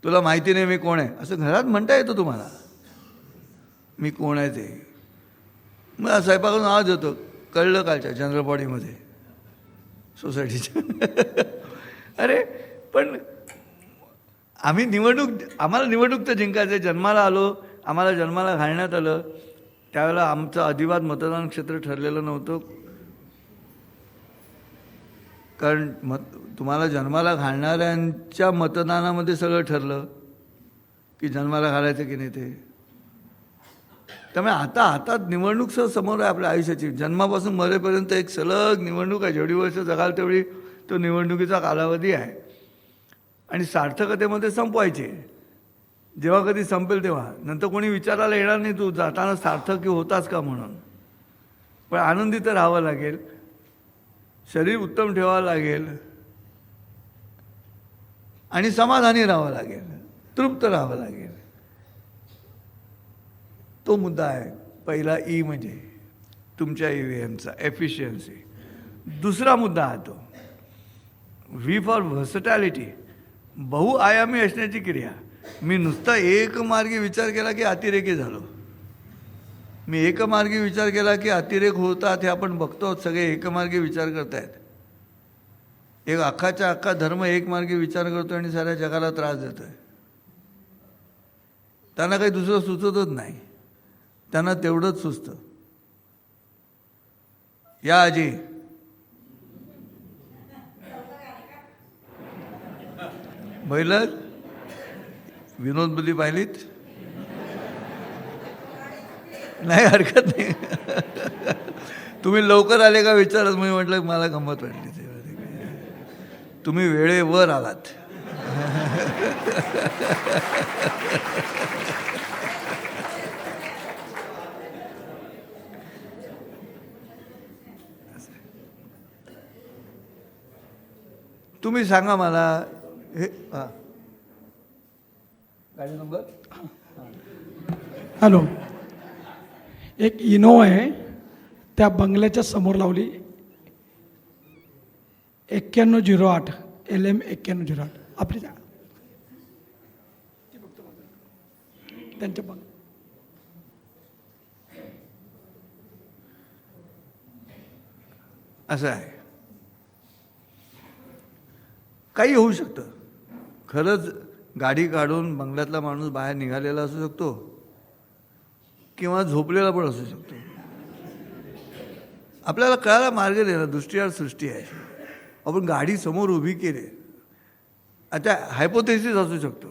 तुला माहिती नाही मी कोण आहे असं घरात म्हणता येतं तुम्हाला, मी कोण आहे ते. मग स्वयंपाकून आवाज येतो, कळलं कालच्या जनरल बॉडीमध्ये सोसायटीच्या. अरे पण आम्हाला निवडणूक तर जिंकायचं. जन्माला आलो, आम्हाला जन्माला घालण्यात आलं, त्यावेळेला आमचं अधिवाद मतदान क्षेत्र ठरलेलं नव्हतं. कारण तुम्हाला जन्माला घालणाऱ्यांच्या मतदानामध्ये सगळं ठरलं की जन्माला घालायचं की नाही ते. त्यामुळे आता निवडणूक समोर आहे आपल्या आयुष्याची. जन्मापासून मरेपर्यंत एक सलग निवडणूक आहे. जेवढी वर्ष जगाल तेवढी तो निवडणुकीचा कालावधी आहे. आणि सार्थकतेमध्ये संपवायचे. जेव्हा कधी संपेल तेव्हा, नंतर कोणी विचारायला येणार नाही तू जाताना सार्थकी होतास का म्हणून. पण आनंदी तर राहावं लागेल, शरीर उत्तम ठेवावं लागेल, आणि समाधानी राहावं लागेल, तृप्त राहावं लागेल. तो मुद्दा आहे पहिला ई म्हणजे तुमच्या EVMचा एफिशियन्सी. दुसरा मुद्दा आहे तो व्ही फॉर व्हर्सटॅलिटी, बहुआयामी असण्याची क्रिया. मी नुसता एकमार्गी विचार केला की अतिरेकी झालो. मी एकमार्गी विचार केला की अतिरेक होतात हे आपण बघतो. सगळे एकमार्गी विचार करतायत. एक अख्खाच्या अख्खा धर्म एकमार्गी विचार करतो आणि साऱ्या जगाला त्रास देतोय. त्यांना काही दुसरं सुचतच नाही, त्यांना तेवढंच सुचतं. या आजी बैलच विनोद बुद्धी पाहिलीत नाही, हरकत नाही. तुम्ही लवकर आले का विचारत, मी म्हटलं मला गंमत वाटली. तुम्ही वेळेवर आलात. तुम्ही सांगा मला हे गाडी नंबर. हॅलो, एक इनोवा आहे त्या बंगल्याच्या समोर लावली 9108 LM 9108 आपली जागा. त्यांच्या बंग असं आहे. काही होऊ शकतं. खरंच गाडी काढून बंगल्यातला माणूस बाहेर निघालेला असू शकतो किंवा झोपलेला पण असू शकतो. आपल्याला कळायला मार्ग देणं, दृष्टी आड सृष्टी आहे. आपण गाडी समोर उभी केली, आता हायपोथेसिस असू शकतो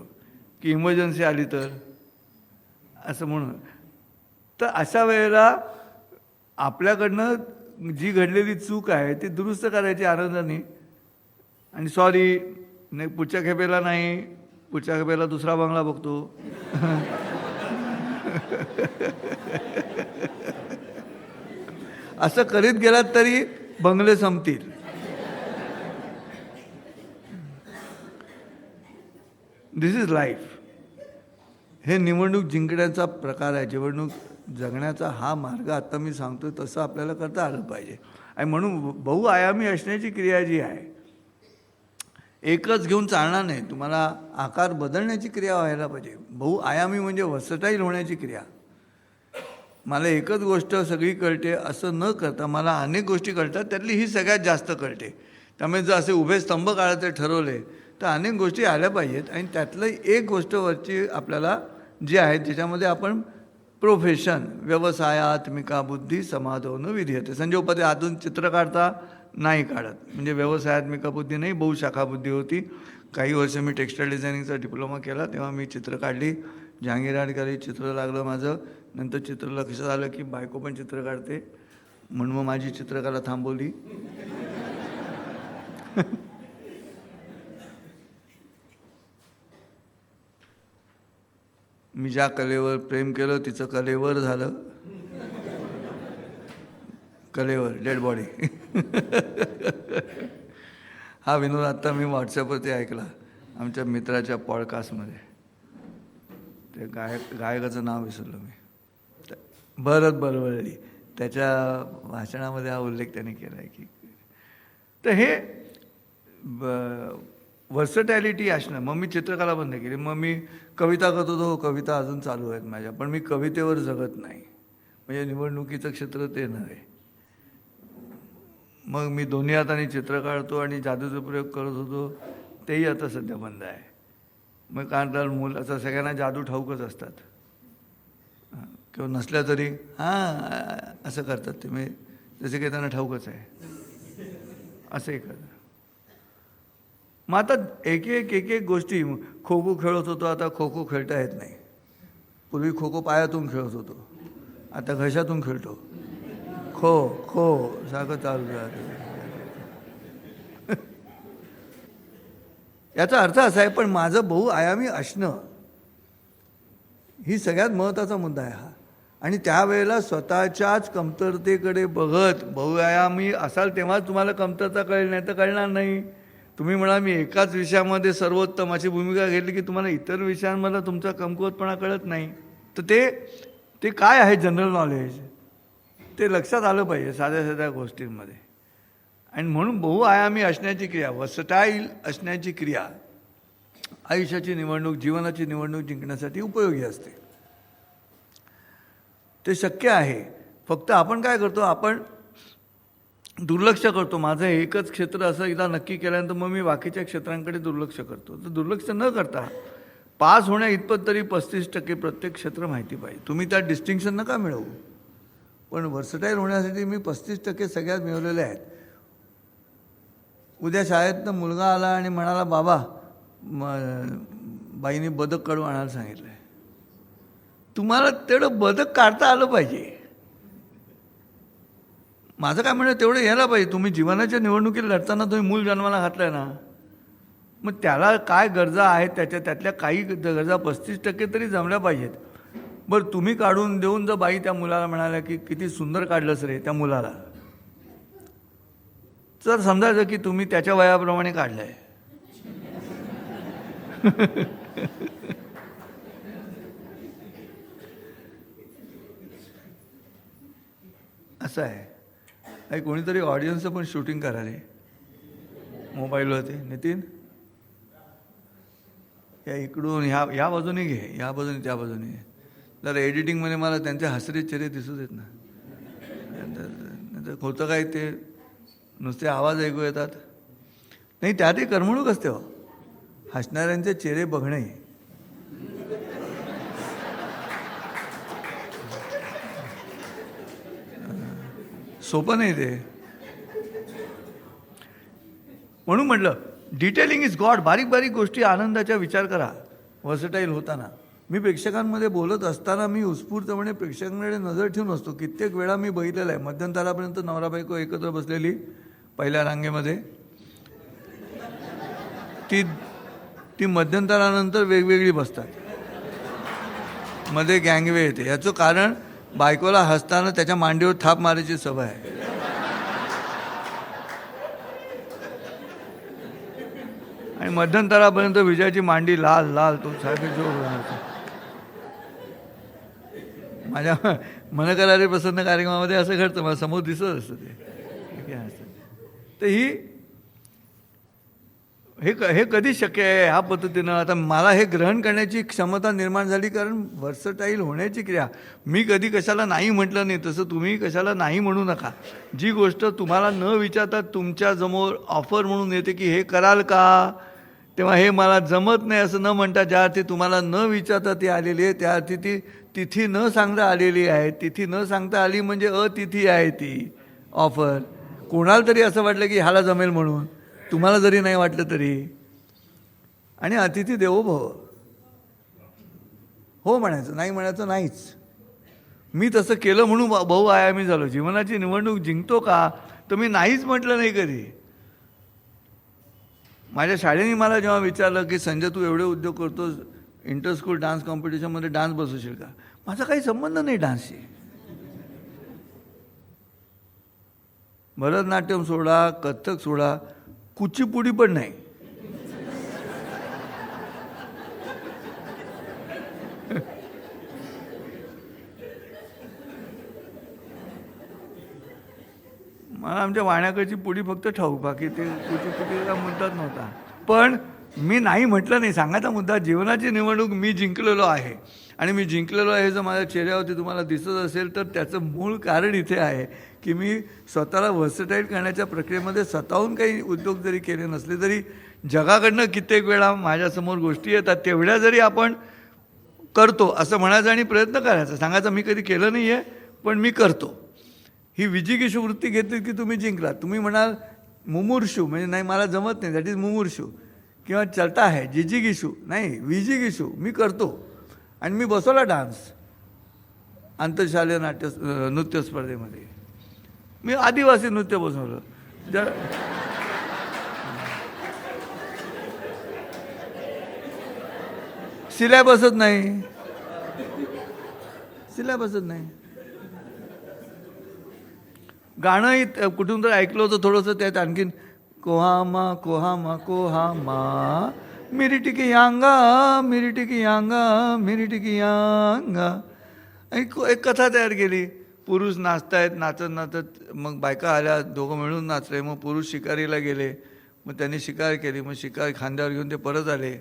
की इमर्जन्सी आली तर, असं म्हणून. तर अशा वेळेला आपल्याकडनं जी घडलेली चूक आहे ती दुरुस्त करायची आनंदाने, आणि सॉरी नाही, पुढच्या खेपेला नाही, पुढच्या खेपेला दुसरा बंगला बघतो. असं करीत गेलात तरी बंगले संपतील. दिस इज लाईफ. हे निवडणूक जिंकण्याचा प्रकार आहे. निवडणूक जगण्याचा हा मार्ग आता मी सांगतोय तसं आपल्याला करता आलं पाहिजे. आणि म्हणून बहुआयामी असण्याची क्रिया जी आहे, एकच घेऊन चालणार नाही, तुम्हाला आकार बदलण्याची क्रिया व्हायला पाहिजे. बहुआयामी म्हणजे वर्सटाईल होण्याची क्रिया. मला एकच गोष्ट सगळी कळते असं न करता मला अनेक गोष्टी कळतात, त्यातली ही सगळ्यात जास्त कळते. त्यामुळे जर असे उभे स्तंभ काढायचे ठरवले तर अनेक गोष्टी आल्या पाहिजेत. आणि त्यातलं एक गोष्ट वरची आपल्याला जी आहे ज्याच्यामध्ये आपण प्रोफेशन, व्यवसायात्मिका बुद्धी समाधवनं विधीयते. संजय उपाध्याय हातून चित्र काढता नाही काढत, म्हणजे व्यवसायात्मिका बुद्धी नाही, बहुशाखा बुद्धी होती. काही वर्ष मी टेक्स्टाईल डिझायनिंगचा डिप्लोमा केला तेव्हा मी चित्र काढली. जहांगीर चित्र लागलं माझं. नंतर चित्र लक्षात आलं की बायको पण चित्र काढते, म्हणून मग माझी चित्रकला थांबवली. मी ज्या कलेवर प्रेम केलं तिचं कलेवर झालं. कलेवर, डेड बॉडी. हा विनोद आत्ता मी व्हॉट्सॲपवरती ऐकला आमच्या मित्राच्या पॉडकास्टमध्ये. ते गायकाचं नाव विसरलो मी, भरत बलवडी. त्याच्या भाषणामध्ये हा उल्लेख त्याने केला आहे की, तर हे वर्सटॅलिटी असणं. मग मी चित्रकला बंद केली, मग मी कविता करत होतो. कविता अजून चालू आहेत माझ्या, पण मी कवितेवर जगत नाही, म्हणजे निवडणुकीचं क्षेत्र ते नव्हे. मग मी दोन्ही हाताने चित्र काढतो आणि जादूचा प्रयोग करत होतो, तेही आता सध्या बंद आहे. मग कारण मुलाचं सगळ्यांना जादू ठाऊकच असतात किंवा नसल्या तरी हां असं करतात ते, मी जसे काही त्यांना ठाऊकच आहे असंही करतात. मग आता एक एक गोष्टी, खो खो खेळत होतो, आता खो खो खेळता येत नाही. पूर्वी खो खो पायातून खेळत होतो, आता घशातून खेळतो. खो खो सारखं चालू राहतं. याचा अर्थ असा आहे, पण माझं बहुआयामी असणं ही सगळ्यात महत्त्वाचा मुद्दा आहे हा. आणि त्यावेळेला स्वतःच्याच कमतरतेकडे बघत बहुआयामी असाल तेव्हाच तुम्हाला कमतरता कळेल, नाही तर कळणार नाही. तुम्ही म्हणा मी एकाच विषयामध्ये सर्वोत्तम अशी भूमिका घेतली की तुम्हाला इतर विषयांमध्ये तुमचा कमकुवतपणा कळत नाही. तर ते काय आहे जनरल नॉलेज, ते लक्षात आलं पाहिजे साध्या साध्या गोष्टींमध्ये. आणि म्हणून बहुआयामी असण्याची क्रिया, वर्सटाईल असण्याची क्रिया आयुष्याची निवडणूक, जीवनाची निवडणूक जिंकण्यासाठी उपयोगी असते. ते शक्य आहे. फक्त आपण काय करतो, आपण दुर्लक्ष करतो. माझं एकच क्षेत्र असं एकदा नक्की केल्यानंतर मग मी बाकीच्या क्षेत्रांकडे दुर्लक्ष करतो. तर दुर्लक्ष न करता पास होण्या इतपत तरी 35% प्रत्येक क्षेत्र माहिती पाहिजे. तुम्ही त्यात डिस्टिंक्शन नका मिळवू, पण वर्सटाईल होण्यासाठी मी 35% सगळ्यात मिळवलेले आहेत. उद्या शाळेतनं मुलगा आला आणि म्हणाला बाबा बाईने बदक काढून आणायला सांगितलं आहे, तुम्हाला तेवढं बदक काढता आलं पाहिजे. माझं काय म्हणणं, तेवढं यायला पाहिजे. तुम्ही जीवनाच्या निवडणुकीत लढताना तुम्ही मूल जन्माला घातलाय ना, मग त्याला काय गरजा आहेत त्यातल्या काही गरजा 35% तरी जमल्या पाहिजेत. बरं तुम्ही काढून देऊन जर बाई त्या मुलाला म्हणाल्या की किती सुंदर काढलंस रे त्या मुलाला, तर समजायचं की तुम्ही त्याच्या वयाप्रमाणे काढलंय. असं आहे. कोणीतरी ऑडियन्सचं पण शूटिंग कराले मोबाईलवरती. नितीन या इकडून ह्या बाजूने घे, ह्या बाजूने त्या बाजूने घे. जरा एडिटिंगमध्ये मला त्यांचे हसरे चेहरे दिसू देत ना, नंतर होतं काय ते नुसते आवाज ऐकू येतात. नाही त्यातही करमणूक असते हो, हसणाऱ्यांचे चेहरे बघणे. सोपं नाही ते. म्हणून म्हटलं डिटेलिंग इज गॉड. बारीक बारीक गोष्टी आनंदाच्या विचार करा व्हर्सटाईल होताना. मी प्रेक्षकांमध्ये बोलत असताना मी उत्स्फूर्तपणे प्रेक्षकांकडे नजर ठेवून असतो. कित्येक वेळा मी बघितलेलं आहे मध्यंतरापर्यंत नवरा बायको एकत्र बसलेली पहिल्या रांगेमध्ये, ती मध्यंतरानंतर वेगवेगळी बसतात, मध्ये गँगवे येते. याचं कारण बायकोला हसताना त्याच्या मांडीवर थाप मारायची सवय आहे. आणि मध्यंतरापर्यंत विजयाची मांडी लाल लाल तो सारखी जोर. माझ्या मन करारे प्रसन्न कार्यक्रमामध्ये असं घडतं, मला समोर दिसत असतं ते. तर हे कधी शक्य आहे ह्या पद्धतीनं. आता मला हे ग्रहण करण्याची क्षमता निर्माण झाली कारण व्हर्सटाईल होण्याची क्रिया. मी कधी कशाला नाही म्हटलं नाही, तसं तुम्ही कशाला नाही म्हणू नका. जी गोष्ट तुम्हाला न विचारता तुमच्यासमोर ऑफर म्हणून येते की हे कराल का, तेव्हा हे मला जमत नाही असं न म्हणता ज्या अर्थी तुम्हाला न विचारता ती आलेली आहे त्या अर्थी ती तिथी न सांगता आलेली आहे. तिथी न सांगता आली म्हणजे अतिथी आहे ती ऑफर. कोणाला तरी असं वाटलं की ह्याला जमेल म्हणून, तुम्हाला जरी नाही वाटलं तरी. आणि अतिथी देवो भव, हो म्हणायचं, नाही म्हणायचं नाहीच. मी तसं केलं म्हणून बहुआयामी झालो. जीवनाची निवडणूक जिंकतो का, तर मी नाहीच म्हटलं नाही कधी. माझ्या शाळेने मला जेव्हा विचारलं की संजय तू एवढे उद्योग करतोस, इंटर स्कूल डान्स कॉम्पिटिशनमध्ये डान्स बसवशील का, माझा काही संबंध नाही डान्सशी. भरतनाट्यम सोडा, कथ्थक सोडा, कुचिपुडी पण नाही. मला आमच्या वाण्याकडची पुडी फक्त ठाऊक, बाकी ते कुचिपुडीला म्हणतात नव्हता. पण मी नाही म्हटलं नाही. सांगायचा मुद्दा, जीवनाची निवडणूक मी जिंकलेलो आहे. आणि मी जिंकलेलो आहे जर माझ्या चेहऱ्यावरती तुम्हाला दिसत असेल तर त्याचं मूळ कारण इथे आहे की मी स्वतःला व्हर्सटाईल करण्याच्या प्रक्रियेमध्ये स्वतःहून काही उद्योग जरी केले नसले तरी जगाकडनं कित्येक वेळा माझ्यासमोर गोष्टी येतात, तेवढ्या जरी आपण करतो असं म्हणायचं आणि प्रयत्न करायचा. सांगायचं मी कधी केलं नाही आहे पण मी करतो. ही विजिगीषू वृत्ती घेतली की तुम्ही जिंकलात. तुम्ही म्हणाल मुमूर्षू म्हणजे नाही मला जमत नाही, दॅट इज मुमूर्षू. किंवा चलता आहे जिजिगीषू, नाही विजिगीषू, मी करतो. आणि मी बसवला डान्स आंतरशालेय नृत्य स्पर्धेमध्ये. मी आदिवासी नृत्य बसवलं. सिलाय बसत नाही, सिलाय बसत नाही. गाणंही कुठून तर ऐकलं होतं थोडंसं, त्यात आणखीन कोहामा कोहामा कोहामा मिरी टिकी यांगा मिरी टिकी यांगा मिरी टिकी यांगा. एक कथा तयार केली. पुरुष नाचतायत, नाचत नाचत मग बायका आल्या, दोघं मिळून नाचले. मग पुरुष शिकारीला गेले, मग त्यांनी शिकार केली. मग शिकार खांद्यावर घेऊन ते परत आले.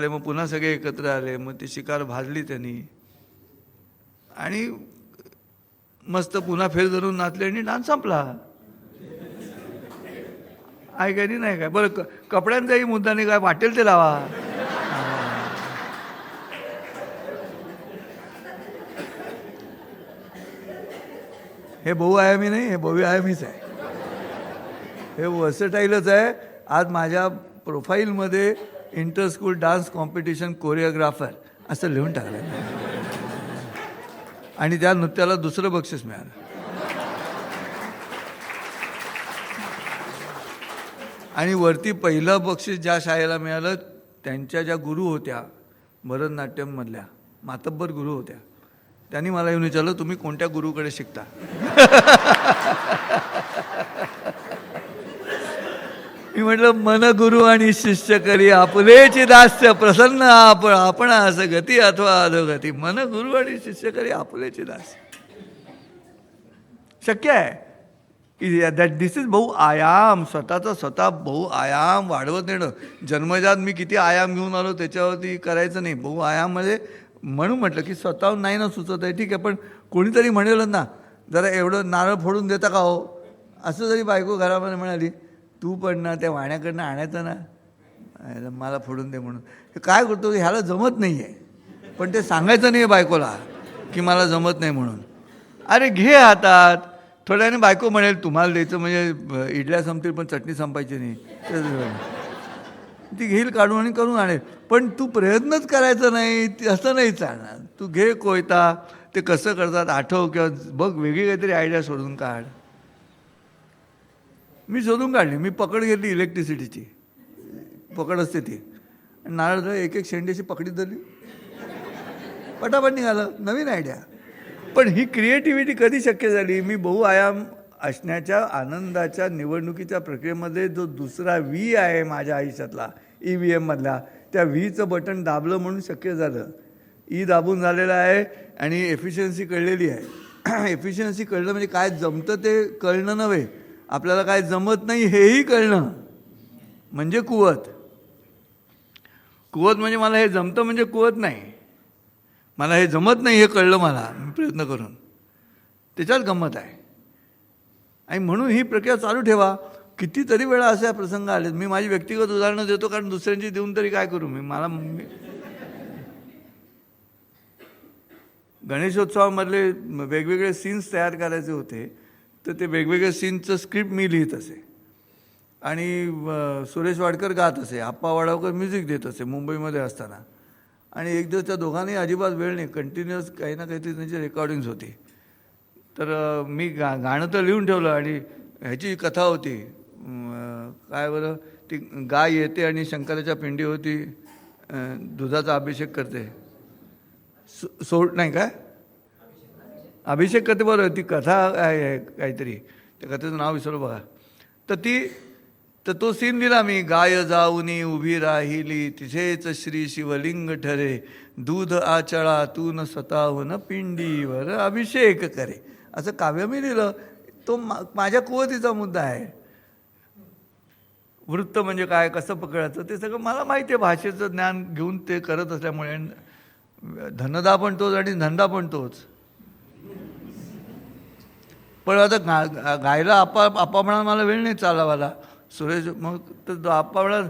मग पुन्हा सगळे एकत्र आले. मग ती शिकार भाजली त्यांनी आणि मस्त पुन्हा फेर धरून नाचले आणि डान्स संपला. आहे काय नाही काय. बरं कपड्यांचाही मुद्दा नाही, काय वाटेल ते लावा. हे बहुआयामी नाही, हे बहुआयामीच आहे. हे व्हर्सटाईलच आहे. आज माझ्या प्रोफाईलमध्ये inter school dance competition choreographer असं लिहून टाकलं आणि त्या नृत्याला दुसरं बक्षीस मिळालं. आणि वरती पहिलं बक्षीस ज्या शाळेला मिळालं त्यांच्या ज्या गुरु होत्या भरतनाट्यममधल्या, मातब्बर गुरु होत्या, त्यांनी मला येऊन विचारलं तुम्ही कोणत्या गुरुकडे शिकता. मी म्हटलं मन गुरु आणि शिष्य करी आपुलेची दास्य प्रसन्न आपण असं गती अथवा अधोगती. मन गुरु आणि शिष्य करी आपुलेची दास्य. शक्य आहे की दॅट दिस इज बहुआयाम. स्वतःचा स्वतः बहुआयाम वाढवत नेणं. जन्मजात मी किती आयाम घेऊन आलो त्याच्यावरती करायचं नाही. बहुआयाममध्ये म्हणून म्हटलं की स्वतःहून नाही ना सुचत आहे, ठीक आहे, पण कोणीतरी म्हणेल ना जरा एवढं नारळ फोडून देता का हो, असं जरी बायको घरामध्ये म्हणाली तू पण ना त्या वाण्याकडनं आणायचं ना मला फोडून दे म्हणून. काय करतो ह्याला जमत नाही आहे, पण ते सांगायचं नाही आहे बायकोला की मला जमत नाही म्हणून. अरे घे हातात, थोड्या वेळाने बायको म्हणेल तुम्हाला द्यायचं म्हणजे इडल्या संपतील पण चटणी संपायची नाही, ती घेईल काढून आणि करून आणेल. पण तू प्रयत्नच करायचा नाही, असं नाही चालणार. तू घे कोयता, ते कसं करतात आठव किंवा बघ, वेगळी काहीतरी आयडिया शोधून काढ. मी शोधून काढली, मी पकड घेतली इलेक्ट्रिसिटीची, पकड असते ती, नारळ एक एक शेंडीची पकडी धरली, पटापट निघालं, नवीन आयडिया. पण ही क्रिएटिव्हिटी कधी शक्य झाली? मी बहुआयाम असण्याच्या आनंदाच्या निवडणुकीच्या प्रक्रियेमध्ये जो दुसरा व्ही आहे माझ्या आयुष्यातला, EVM मधला, त्या व्हीचं बटन दाबलं म्हणून शक्य झालं. दाबून झालेलं आहे आणि एफिशियन्सी कळलेली आहे. एफिशियन्सी कळलं म्हणजे काय जमतं ते कळणं नव्हे, आपल्याला काय जमत नाही हेही कळणं म्हणजे कुवत. कुवत म्हणजे मला हे जमतं म्हणजे कुवत नाही, मला हे जमत नाही हे कळलं, मला मी प्रयत्न करून, त्याच्यात गंमत आहे. आणि म्हणून ही प्रक्रिया चालू ठेवा. कितीतरी वेळा असे प्रसंग आले. मी माझी व्यक्तिगत उदाहरणं देतो, कारण दुसऱ्यांची देऊन तरी काय करू मी. गणेशोत्सवामधले वेगवेगळे सीन्स तयार करायचे होते, तर ते वेगवेगळे सीनचं स्क्रिप्ट मी लिहित असे आणि सुरेश वाडकर गात असे, आप्पा वाडावकर म्युझिक देत असे मुंबईमध्ये असताना. आणि एक दिवस त्या दोघांनी अजिबात वेळ नाही, कंटिन्युअस काही ना काहीतरी त्यांची रेकॉर्डिंग्स होती. तर मी गाणं तर लिहून ठेवलं आणि ह्याची कथा होती, काय बरं, ती गाय येते आणि शंकराच्या पिंडी होती, दुधाचा अभिषेक करते, सोड नाही काय अभिषेक करते, बरोबर ती कथा आहे काहीतरी, त्या कथेचं नाव विसरलो बघा. तर तो सीन लिहिला मी. गाय जाऊनी उभी राहिली, तिथेच श्री शिवलिंग ठरे, दूध आचळातून स्वतःहून पिंडीवर अभिषेक करे, असं काव्य मी लिहिलं. तो माझ्या कुवतीचा मुद्दा आहे. वृत्त म्हणजे काय, कसं पकडायचं, ते सगळं मला माहिती आहे. भाषेचं ज्ञान घेऊन ते करत असल्यामुळे धनदा पण तोच आणि धंदा पण तोच. पण आता गायला आप्पा म्हणा मला वेळ नाही चालावाला. सुरेश मग तर आप्पा म्हणा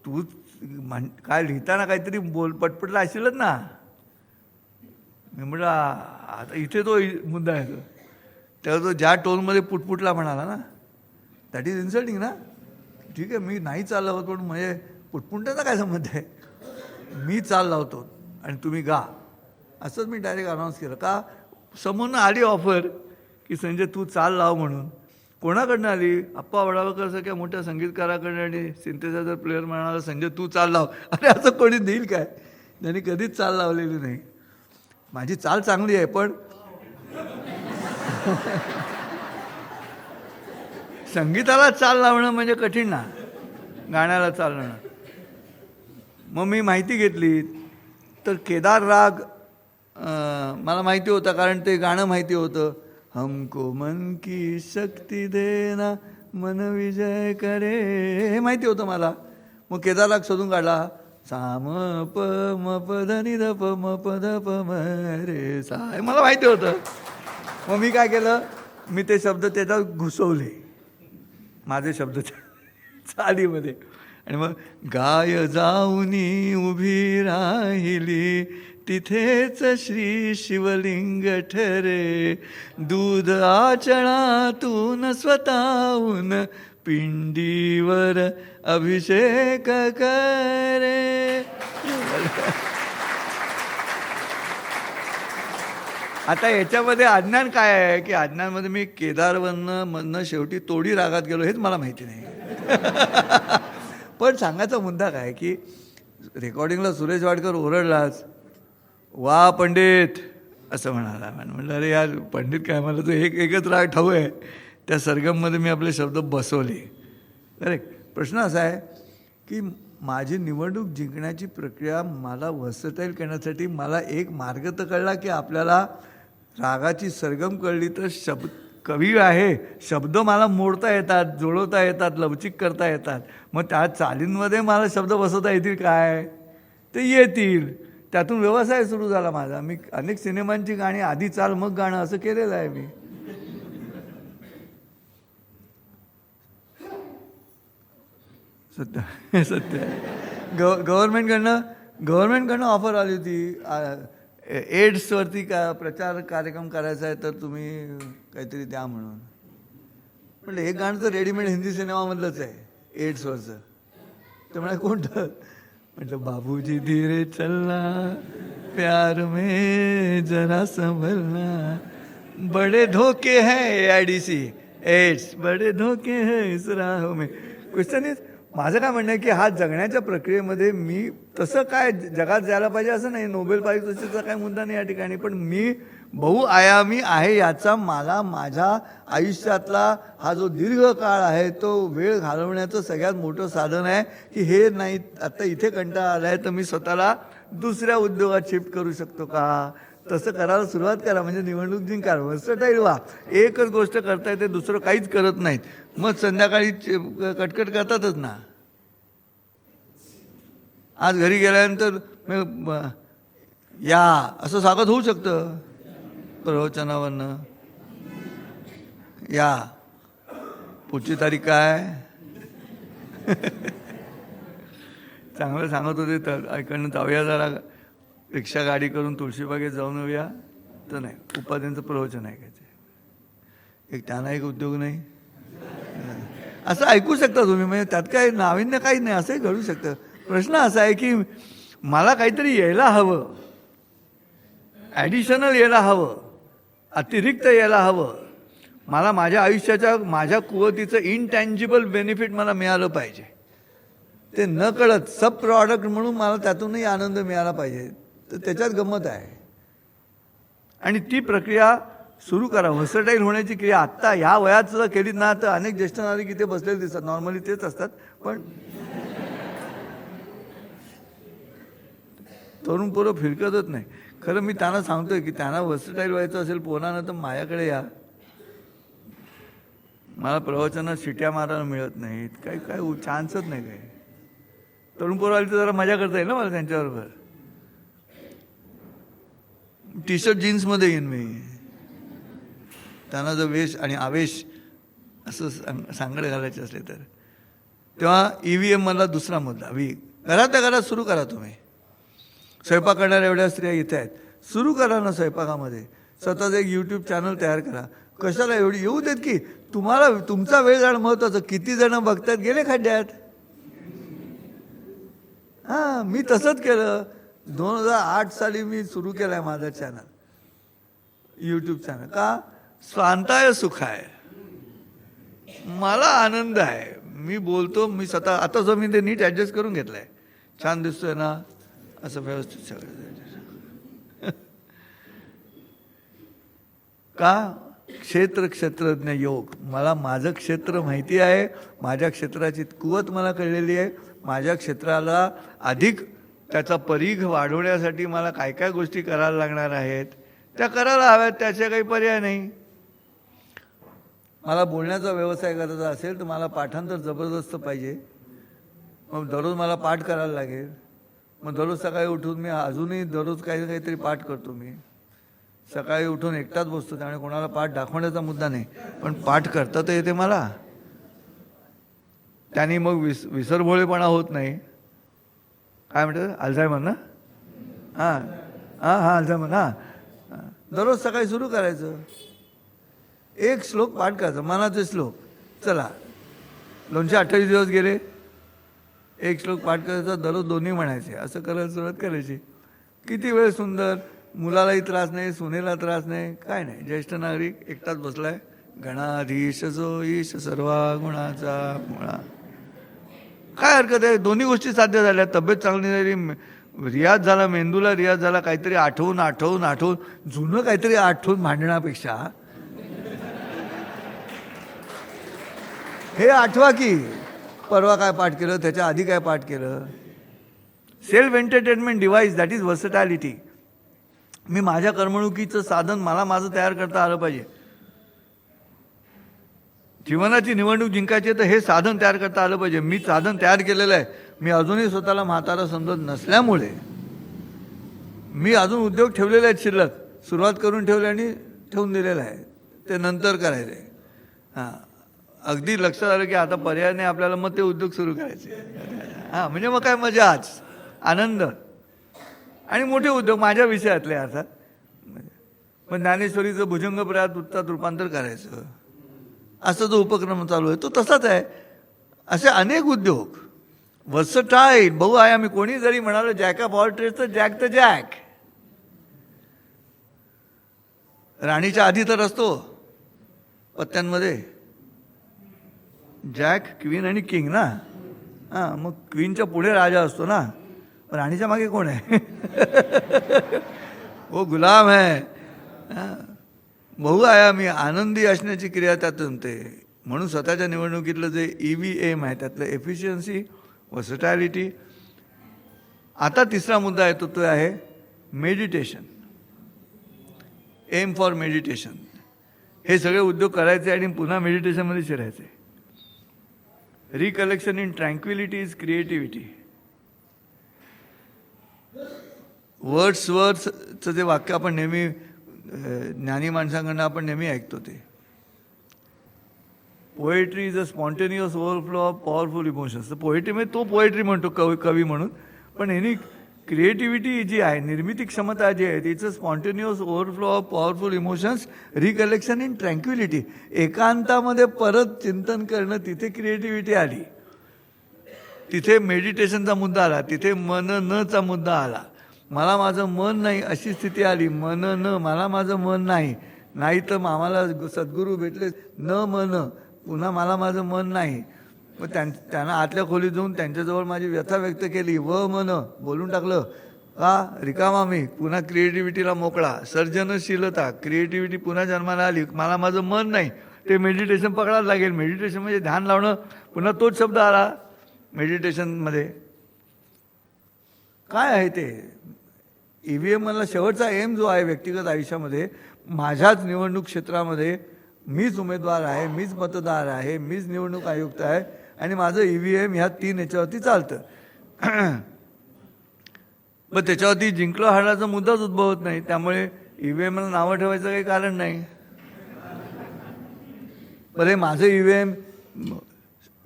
तू काय लिहिताना काहीतरी पटपटला असेलच ना. मी म्हटलं आता इथे तो मुद्दा आहे. तेव्हा तो ज्या टोनमध्ये पुटपुटला म्हणाला ना, दॅट इज इन्सल्टिंग ना. ठीक आहे, मी नाही चाल लावत, पण म्हणजे पुटपुटण्याचा काय संबंध आहे. मी चाल लावतो आणि तुम्ही गा, असंच मी डायरेक्ट अनाऊन्स केलं. का समोरनं आली ऑफर की संजय तू चाल लाव म्हणून. कोणाकडनं आली? आप्पा वडावकर सारख्या मोठ्या संगीतकाराकडनं आणि सिंथेसायझर प्लेअर म्हणाला संजय तू चाल लाव. अरे असं कोणी देईल काय, त्यांनी कधीच चाल लावलेली नाही. माझी चाल चांगली आहे पण संगीताला चाल लावणं म्हणजे कठीण ना, गाण्याला चालणं. मग मी माहिती घेतली तर केदार राग मला माहिती होता, कारण ते गाणं माहिती होतं. हमको मन की शक्ती देना मन विजय करे, हे माहिती होतं मला. मग केदार राग शोधून काढला. साम प म प ध नि ध प म प ध प म रे सा, हे मला माहिती होतं. मग मी काय केलं, मी ते शब्द त्याच्यात घुसवले, माझे शब्द चालीमध्ये. आणि मग गाय जाऊनी उभी राहिली, तिथेच श्री शिवलिंग ठरे, दूध आचळातून स्वतःहून पिंडीवर अभिषेक करे. आता याच्यामध्ये अज्ञान काय आहे की अज्ञानमध्ये मी केदारवरनं शेवटी तोडी रागात गेलो हेच मला माहिती नाही. पण सांगायचा मुद्दा काय की रेकॉर्डिंगला सुरेश वाडकर ओरडलाच, वा पंडित असं म्हणाला. म्हटलं अरे यार पंडित काय, मला तो एकच राग ठाऊ आहे. त्या सरगममध्ये मी आपले शब्द बसवले. करेक्ट. प्रश्न असा आहे की माझी निवडणूक जिंकण्याची प्रक्रिया मला व्हर्सटाईल करण्यासाठी मला एक मार्ग तर कळला की आपल्याला रागाची सरगम कळली तर कवी आहे, शब्द मला मोडता येतात, जुळवता येतात, लवचिक करता येतात. मग त्या चालींमध्ये मला शब्द बसवता येतील काय, ते येतील. त्यातून व्यवसाय सुरू झाला माझा. मी अनेक सिनेमांची गाणी आधी चाल मग गाणं असं केलेलं आहे मी. सत्य सत्य. गव्हर्नमेंटकडनं ऑफर आली होती एड्सवरती का प्रचार कार्यक्रम करायचा आहे तर तुम्ही काहीतरी द्या म्हणून. म्हटलं हे गाणं तर रेडीमेड हिंदी सिनेमामधलंच आहे एड्सवरचं. ते म्हणाले कोणतं? म्हटलं बाबूजी धीरे चलना प्यार में जरा संभलना बड़े धोके हैं AIDC एड्स बड़े धोके हैं इस राहों में. क्वेश्चन इज माझं काय म्हणणं आहे की हा जगण्याच्या प्रक्रियेमध्ये मी तसं काय जगात जायला पाहिजे असं नाही, नोबेल पारितोषिकाचा काय मुद्दा नाही या ठिकाणी, पण मी बहुआयामी आहे याचा मला माझ्या आयुष्यातला हा जो दीर्घ काळ आहे तो वेळ घालवण्याचं सगळ्यात मोठं साधन आहे की हे नाही आता इथे कंटाळा आला आहे तर मी स्वतःला दुसऱ्या उद्योगात शिफ्ट करू शकतो का, तसं करायला सुरुवात करा म्हणजे निवडणूक जिंका. वर्सटाईल व्हा, एकच गोष्ट करता येते दुसरं काहीच करत नाहीत, मग संध्याकाळी कटकट करतातच ना. आज घरी गेल्यानंतर या असं स्वागत होऊ शकतं प्रवचनावरनं, या पुढची तारीख काय चांगलं सांगत होते तर ऐकडनं जाऊया जरा रिक्षा गाडी करून तुळशीबागेत जाऊन येऊया, तर नाही उपाध्यांचं प्रवचन ऐकायचं. एक त्यांना एक उद्योग नाही असं ऐकू शकता तुम्ही, म्हणजे त्यात काय नाविन्य काही नाही असंही घडू शकतं. प्रश्न असा आहे की मला काहीतरी यायला हवं, ॲडिशनल यायला हवं, अतिरिक्त यायला हवं, मला माझ्या आयुष्याच्या माझ्या कुवतीचं इनटँजिबल बेनिफिट मला मिळालं पाहिजे, ते न कळत सब प्रॉडक्ट म्हणून मला त्यातूनही आनंद मिळाला पाहिजे. तर त्याच्यात गंमत आहे आणि ती प्रक्रिया सुरू करा. व्हर्सटाईल होण्याची क्रिया आत्ता ह्या वयात सुद्धा केलीत ना तर अनेक ज्येष्ठ नागरिक इथे बसलेले दिसतात, नॉर्मली तेच असतात, पण तरुण पोरं फिरकतच नाही. खरं मी त्यांना सांगतोय की त्यांना व्हर्सटाईल व्हायचं असेल पोरानं तर माझ्याकडे या, मला प्रवचनात शिट्या मारायला मिळत नाहीत, काही काय चान्सच नाही. काय तरुण पोरं आली तर जरा मजा करता येईल ना मला त्यांच्याबरोबर. टी शर्ट जीन्समध्ये येईन मी, त्यांना जर वेश आणि आवेश असं सांगडे घालायचे असले तर. तेव्हा EVM मधला दुसरा मुद्दा घरातल्या घरात सुरू करा. तुम्ही स्वयंपाक करणाऱ्या एवढ्या स्त्रिया इथे आहेत, सुरू करा ना स्वयंपाकामध्ये स्वतःच एक YouTube चॅनल तयार करा. कशाला एवढी येऊ देत की तुम्हाला तुमचा वेळ जाणं महत्वाचं. किती जण बघतात गेले खड्ड्यात. हां मी तसंच केलं. 2008 साली मी सुरू केलं आहे माझं चॅनल, YouTube चॅनल. का? स्वांताय सुखाय, मला आनंद आहे, मी बोलतो, मी स्वतः आता जो मी ते नीट ॲडजस्ट करून घेतलं आहे, छान दिसतोय ना असं व्यवस्थित सगळं. का? क्षेत्रज्ञ योग, मला माझं क्षेत्र माहिती आहे, माझ्या क्षेत्राची कुवत मला कळलेली आहे, माझ्या क्षेत्राला अधिक त्याचा परीघ वाढवण्यासाठी मला काय काय गोष्टी करायला लागणार आहेत त्या करायला हव्यात, त्याचे काही पर्याय नाही. मला बोलण्याचा व्यवसाय करायचा असेल तर मला पाठांतर जबरदस्त पाहिजे, मग दररोज मला पाठ करायला लागेल. मग दररोज सकाळी उठून मी अजूनही दररोज काही काहीतरी पाठ करतो. मी सकाळी उठून एकटाच बसतो, त्यामुळे कोणाला पाठ दाखवण्याचा मुद्दा नाही, पण पाठ करता तर येते मला. त्यांनी मग विसरभोळेपणा होत नाही. काय म्हणतात अल्झायमर ना? हां हां हां अल्झायमर. हां दररोज सकाळी सुरू करायचं, एक श्लोक पाठ करायचा, मनाचे श्लोक. चला 228 दिवस गेले, एक श्लोक पाठ करायचा, दररोज दोन्ही म्हणायचे, असं करायला सुरुवात करायची. किती वेळ सुंदर, मुलालाही त्रास नाही, सुनेला त्रास नाही, काय नाही. ज्येष्ठ नागरिक एकटाच बसलाय, गणाधीश जो ईश सर्वा गुणाचा मुळा. काय हरकत आहे, दोन्ही गोष्टी साध्य झाल्या. तब्येत चांगली झाली, रियाज झाला, मेंदूला रियाज झाला. काहीतरी आठवून आठवून आठवून जुनं काहीतरी आठवून मांडण्यापेक्षा हे आठवा की परवा काय पाठ केलं, त्याच्या आधी काय पाठ केलं. Self entertainment device, that is versatility. मी माझ्या करमणुकीचं साधन मला माझं तयार करता आलं पाहिजे. जीवनाची निवडणूक जिंकायची तर हे साधन तयार करता आलं पाहिजे. मी साधन तयार केलेलं आहे. मी अजूनही स्वतःला म्हातारा समजत नसल्यामुळे मी अजून उद्योग ठेवलेले आहेत शिल्लक, सुरुवात करून ठेवले आणि ठेवून दिलेलं आहे, ते नंतर करायचे. हां अगदी लक्षात आलं की आता पर्याय नाही आपल्याला, मग ते उद्योग सुरू करायचे. हां म्हणजे मग काय मजाच, आनंद आणि मोठे उद्योग माझ्या विषयातले अर्थात. पण ज्ञानेश्वरीचं भुजंग प्रयात वृत्तात रूपांतर करायचं. असा जो उपक्रम चालू आहे तो तसाच आहे. असे अनेक उद्योग वर्सटाईल बहुआयामी. कोणी जरी म्हणालं जॅक ऑफ ऑल ट्रेड्स तर जॅक द जॅक. राणीच्या आधी तर असतो पत्त्यांमध्ये जॅक, क्वीन आणि किंग ना. हां, मग क्वीनच्या पुढे राजा असतो ना, राणीच्या मागे कोण आहे? वो गुलाम आहे. बहुआयामी आनंदी असण्याची क्रिया त्यातून ते. म्हणून स्वतःच्या निवडणुकीतलं जे EVM आहे त्यातलं एफिशियन्सी, वर्सटॅलिटी. आता तिसरा मुद्दा येतो तो आहे मेडिटेशन. M for meditation. हे सगळे उद्योग करायचे आणि पुन्हा मेडिटेशनमध्ये शिरायचे. Recollection in tranquillity is creativity. वर्ड्सचं जे वाक्य आपण नेहमी ज्ञानी माणसांकडनं आपण नेहमी ऐकतो ते, poetry is a spontaneous overflow of powerful emotions. तर पोएट्रीमध्ये तो पोएट्री म्हणतो कवी म्हणून, पण ह्यानी क्रिएटिव्हिटी जी आहे, निर्मिती क्षमता जी आहे, तिचं spontaneous overflow of powerful emotions, recollection in tranquillity. एकांतामध्ये परत चिंतन करणं, तिथे क्रिएटिव्हिटी आली. तिथे मेडिटेशनचा मुद्दा आला, तिथे मननचा मुद्दा आला. मला माझं मन नाही अशी स्थिती आली. मनन, मला माझं मन नाही. नाही तर आम्हाला सद्गुरू भेटले न मन, पुन्हा मला माझं मन नाही. मग त्यांना आतल्या खोलीत जाऊन त्यांच्याजवळ माझी व्यथा व्यक्त केली. व मन बोलून टाकलं का रिकामा मी. पुन्हा क्रिएटिव्हिटीला मोकळा. सर्जनशीलता, क्रिएटिव्हिटी पुन्हा जन्माला आली. मला माझं मन नाही. ते मेडिटेशन पकडायला लागेल. मेडिटेशन म्हणजे ध्यान लावणं. पुन्हा तोच शब्द आला मेडिटेशनमध्ये. काय आहे ते EVM? मला शेवटचा एम जो आहे व्यक्तिगत आयुष्यामध्ये, माझ्याच निवडणूक क्षेत्रामध्ये मीच उमेदवार आहे, मीच मतदार आहे, मीच निवडणूक आयुक्त आहे आणि माझं EVM ह्या 3 याच्यावरती चालतं. मग त्याच्यावरती जिंकलं हारण्याचा मुद्दाच उद्भवत नाही. त्यामुळे EVM ला नावं ठेवायचं काही कारण नाही. बरे माझं EVM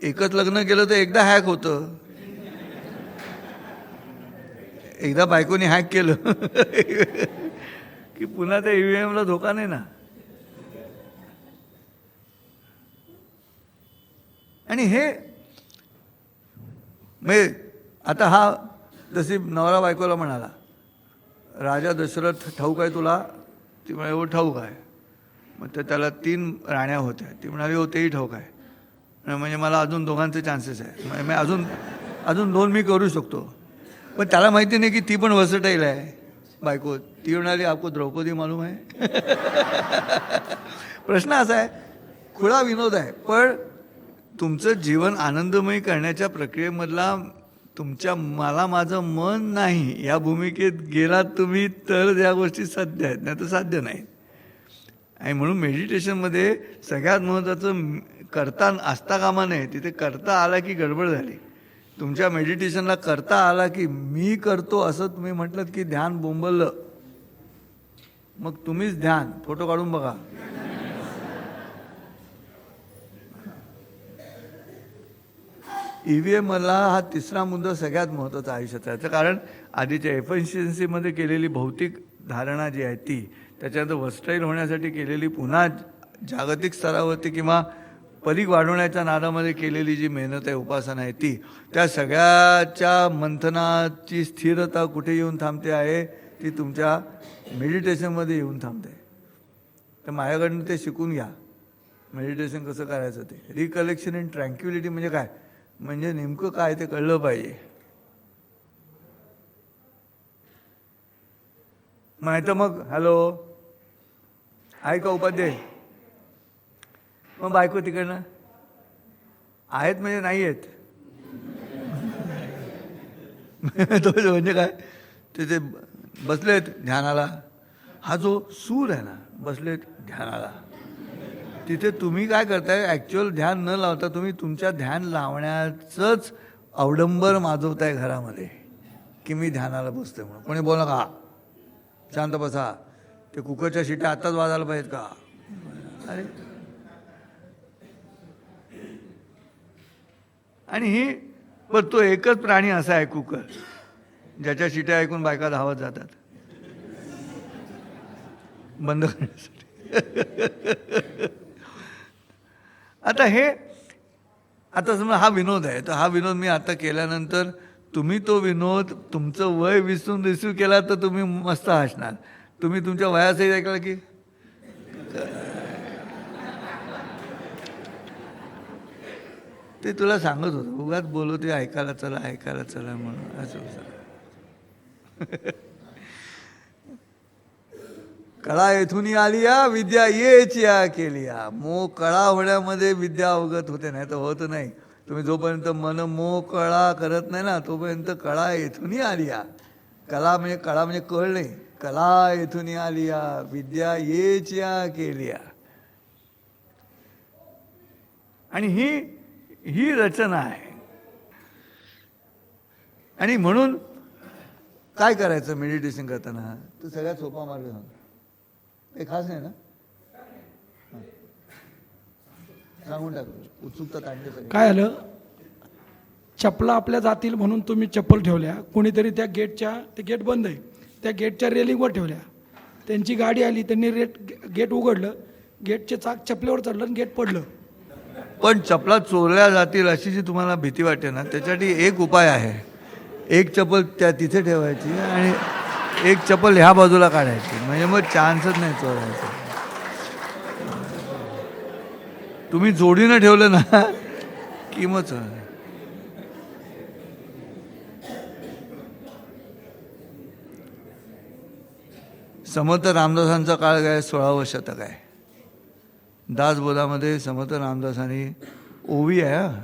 एकच लग्न केलं तर एकदा हॅक होतं. एकदा बायकोनी हॅक केलं की पुन्हा त्या EVM ला धोका नाही ना. आणि हे म्हणजे आता हा जशी नवरा बायकोला म्हणाला, राजा दशरथ ठाऊक आहे तुला? ती म्हणाली हो ठाऊक आहे. मग त्याला 3 राण्या होत्या. ती म्हणाली हो तेही ठाऊक आहे. म्हणजे मला अजून दोघांचे चान्सेस आहे. मी अजून 2 मी करू शकतो. पण त्याला माहिती नाही की ती पण वर्सटाईल आहे बायको. ती म्हणाली आपको द्रौपदी मालूम आहे. प्रश्न असा आहे, खुळा विनोद आहे, पण तुमचं जीवन आनंदमयी करण्याच्या प्रक्रियेमधला तुमच्या मला माझं मन नाही या भूमिकेत गेलात तुम्ही तर या गोष्टी साध्य आहेत, नाही तर साध्य नाही. आणि म्हणून मेडिटेशनमध्ये सगळ्यात महत्त्वाचं करता असता कामा नये. तिथे करता आला की गडबड झाली. तुमच्या मेडिटेशनला करता आला की मी करतो असं तुम्ही म्हटलं की ध्यान बोंबललं. मग तुम्हीच ध्यान. फोटो काढून बघा. EVMला हा तिसरा मुद्दा सगळ्यात महत्त्वाचा आयुष्याचा आहे. कारण आधीच्या एफिशियन्सीमध्ये केलेली भौतिक धारणा जी आहे ती, त्याच्यानंतर वर्सटाईल होण्यासाठी केलेली पुन्हा जागतिक स्तरावरती किंवा परीघ वाढवण्याच्या नादामध्ये केलेली जी मेहनत आहे, उपासना आहे, ती त्या सगळ्याच्या मंथनाची स्थिरता कुठे येऊन थांबते आहे? ती तुमच्या मेडिटेशनमध्ये येऊन थांबते. तर माझ्याकडनं ते शिकून घ्या, मेडिटेशन कसं करायचं ते. रिकलेक्शन इन ट्रँक्विलिटी म्हणजे काय? म्हणजे नेमकं काय ते कळलं पाहिजे. नाही तर मग हॅलो आहे का उपाध्याय? मग बायको तिकडनं आहेत म्हणजे नाही आहेत. तो म्हणजे काय, तिथे बसलेत ध्यानाला. हा जो सूर आहे ना, बसलेत ध्यानाला, तिथे तुम्ही काय करताय? ॲक्च्युअल ध्यान न लावता तुम्ही तुमच्या ध्यान लावण्याचंच अवडंबर माजवताय घरामध्ये की मी ध्यानाला बसतोय म्हणून. कोणी बोला का शांत बसा, ते कुकरच्या शिट्या आत्ताच वाजायला पाहिजेत का? अरे आणि ही पण तो एकच प्राणी असा आहे कुकर, ज्याच्या शिट्या ऐकून बायका धावत जातात बंद करण्यासाठी. आता समजा हा विनोद आहे, तर हा विनोद मी आता केल्यानंतर तुम्ही तो विनोद तुमचं वय विसरून रिसिव्ह केला तर तुम्ही मस्त हसणार. तुम्ही तुमच्या वयासही ऐकलं की ते तुला सांगत होतं, उगाच बोलवते ऐकायला चला म्हणून असं कळा येथून आलिया विद्या येच्या केलिया. मोह कळा होण्यामध्ये विद्या अवगत होते, नाही तर होत नाही. तुम्ही जोपर्यंत मन मोकळा करत नाही ना तोपर्यंत कळा येथून आलिया. कळा म्हणजे कळ नाही. कला येथून आलिया विद्या येच्या केलिया. आणि ही रचना आहे. आणि म्हणून काय करायचं मेडिटेशन करताना, तर सगळ्यात सोपा मार्ग सांगतो. हे खास नाही ना, सांगून टाकतो, उत्सुकता काढली पाहिजे. काय आलं, चपला आपल्या जातील म्हणून तुम्ही चप्पल ठेवल्या, कोणीतरी त्या ते गेट बंद आहे, त्या गेटच्या रेलिंगवर ठेवल्या. त्यांची गाडी आली, त्यांनी गेट उघडलं, गेटचे चाक चपल्यावर चढलं आणि गेट पडलं. पण चपला चोरल्या जातील अशी जी तुम्हाला भीती वाटते ना, त्याच्यासाठी एक उपाय आहे. एक चप्पल तिथे ठेवायची आणि एक चप्पल ह्या बाजूला काढायची, म्हणजे मग चान्सच नाही चोरायचा. तुम्ही जोडीनं ठेवलं ना की मग चोर. समर्थ रामदासांचा काळ काय 16वं शतक आहे. दासबोधामध्ये समर्थ रामदासांनी ओवी आहे हा.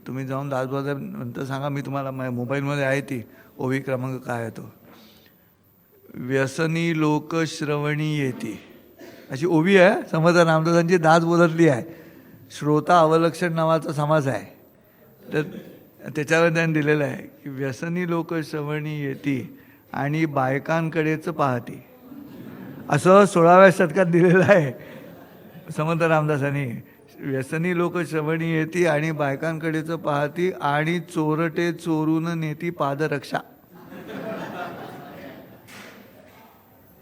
तुम्ही जाऊन दासबोधा नंतर सांगा, मी तुम्हाला माझ्या मोबाईलमध्ये आहे ती ओवी क्रमांक काय आहे तो. व्यसनी लोक श्रवणी येती अशी ओवी आहे समर्थ रामदासांची, दासबोधातली आहे. श्रोता अवलक्षण नावाचा समाज आहे, तर त्याच्यावर त्यांनी दिलेलं आहे की व्यसनी लोक श्रवणी येती आणि बायकांकडेच पाहती. असं 16व्या शतकात दिलेलं आहे समर्थ रामदासांनी. व्यसनी लोक श्रवणी येती आणि बायकांकडेच पाहती आणि चोरटे चोरून नेती पादरक्षा.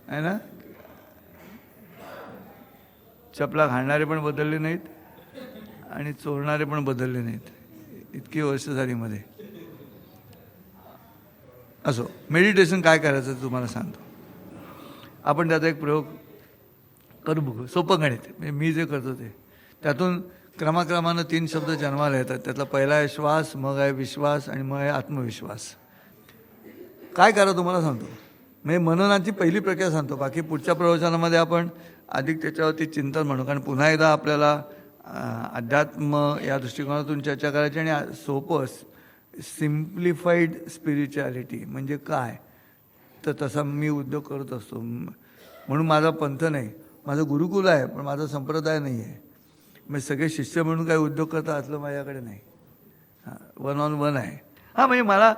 आहे ना. चपला घालणारे पण बदलले नाहीत आणि चोरणारे पण बदलले नाहीत. इतकी वर्ष झाली मध्ये. असो, मेडिटेशन काय करायचं ते तुम्हाला सांगतो. आपण त्याचा एक प्रयोग करू बघू. सोपं गणित, म्हणजे मी जे करतो ते. त्यातून क्रमाक्रमानं 3 शब्द जन्माला येतात. त्यातला पहिला आहे श्वास, मग आहे विश्वास आणि मग आहे आत्मविश्वास. काय करा तुम्हाला सांगतो, म्हणजे मननाची पहिली प्रक्रिया सांगतो. बाकी पुढच्या प्रवचनामध्ये आपण अधिक त्याच्यावरती चिंतन म्हणू, कारण पुन्हा एकदा आपल्याला अध्यात्म या दृष्टिकोनातून चर्चा करायची. आणि सोपं सिम्प्लिफाईड स्पिरिच्युअलिटी म्हणजे काय, तर तसा मी उद्योग करत असतो. म्हणून माझा पंथ नाही, माझं गुरुकुल आहे पण माझा संप्रदाय नाही आहे. म्हणजे सगळे शिष्य म्हणून काही उद्योग करता असलं माझ्याकडे नाही. हां, 1 on 1 आहे. हां, म्हणजे मला